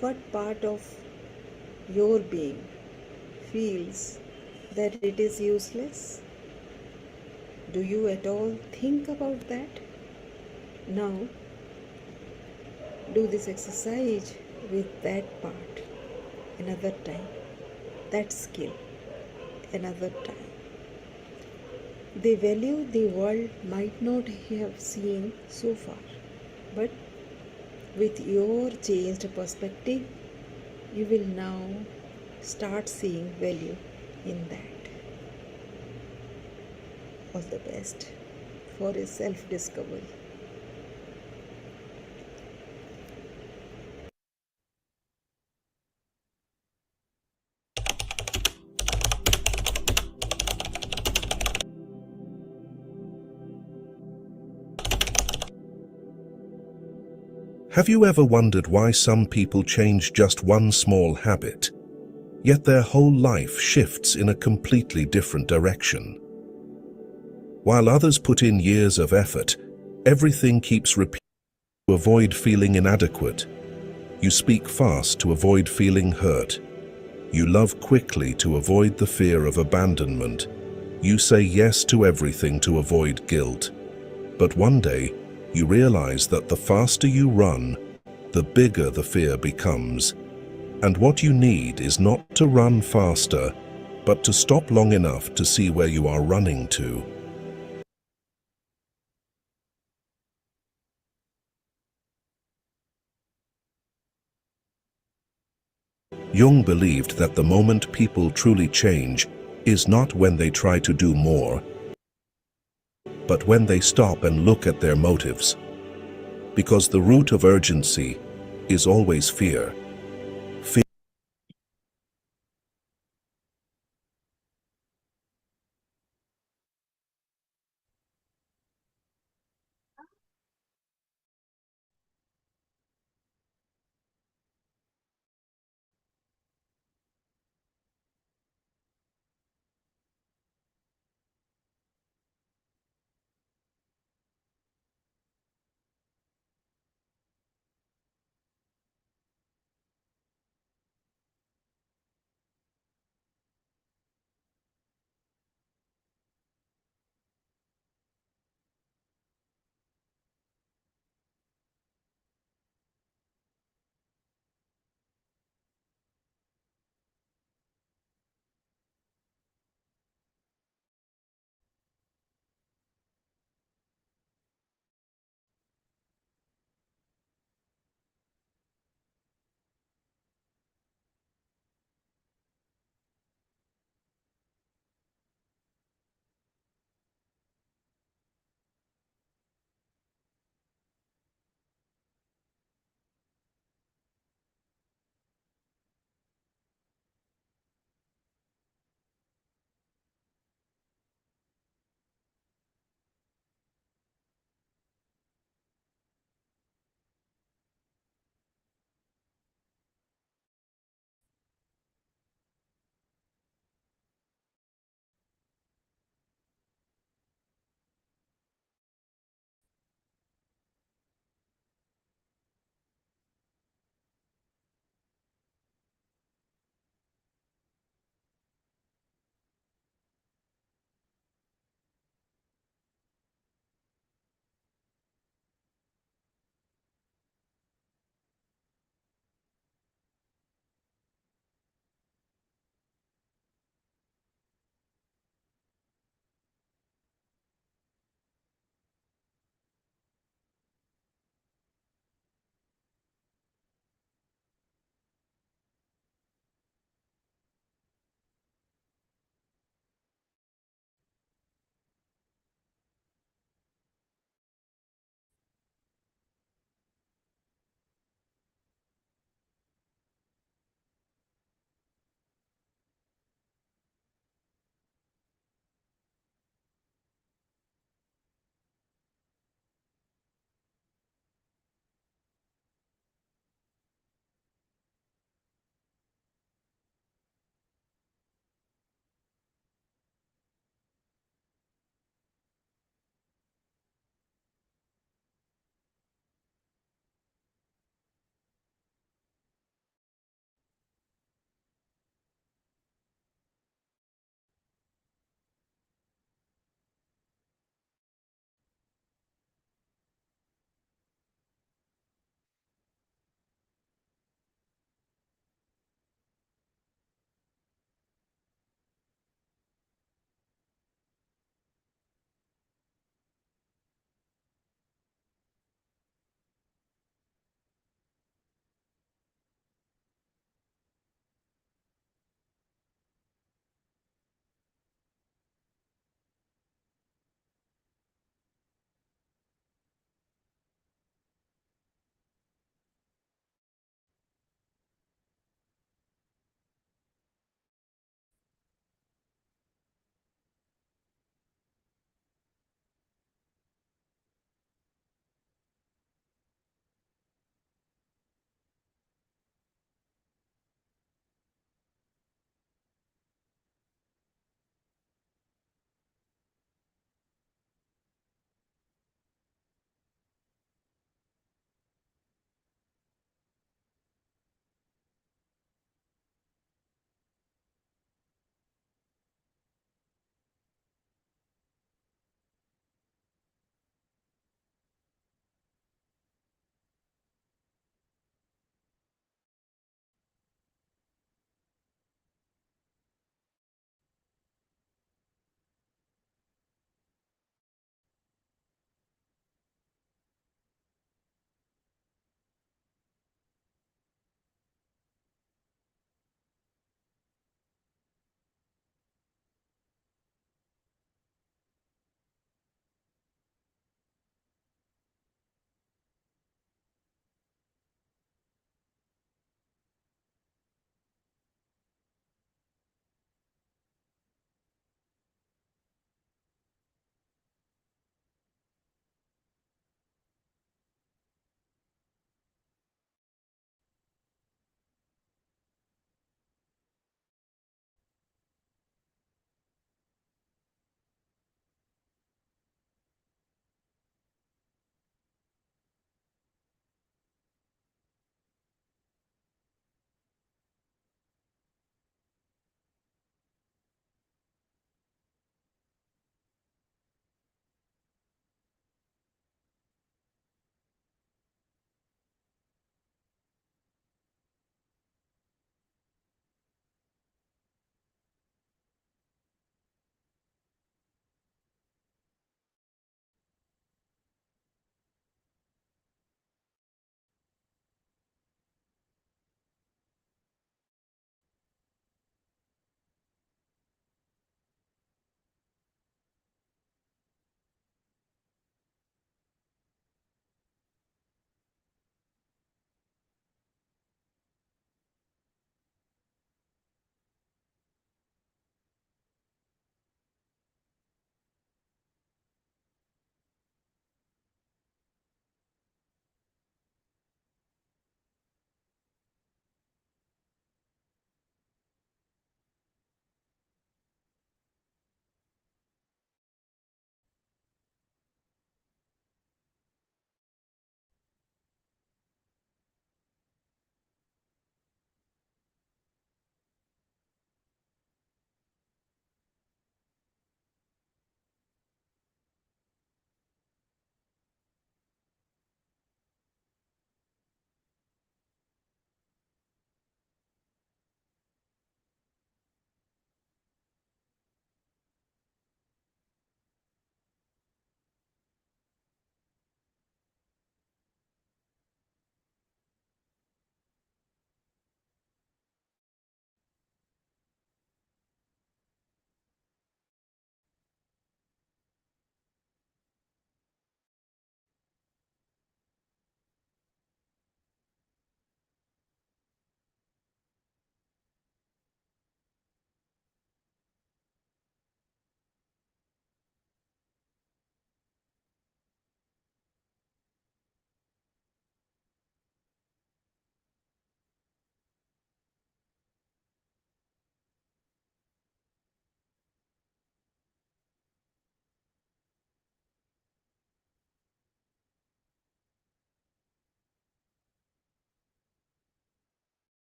H: What part of your being feels that it is useless? Do you at all think about that? Now, do this exercise with that part another time, that skill another time. The value the world might not have seen so far, but with your changed perspective, you will now start seeing value in that. All the best for a self-discovery.
A: Have you ever wondered why some people change just one small habit, yet their whole life shifts in a completely different direction? While others put in years of effort, everything keeps repeating to avoid feeling inadequate. You speak fast to avoid feeling hurt. You love quickly to avoid the fear of abandonment. You say yes to everything to avoid guilt. But one day, you realize that the faster you run, the bigger the fear becomes. And what you need is not to run faster, but to stop long enough to see where you are running to. Jung believed that the moment people truly change is not when they try to do more, but when they stop and look at their motives. Because the root of urgency is always fear.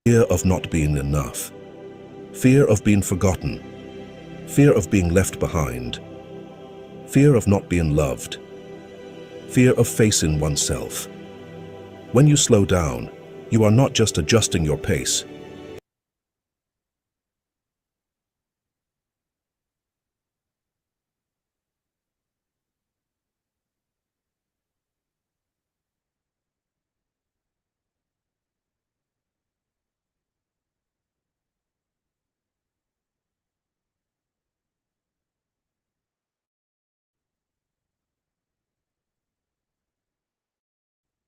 A: fear of not being enough, fear of being forgotten, fear of being left behind, fear of not being loved, fear of facing oneself. When you slow down, you are not just adjusting your pace,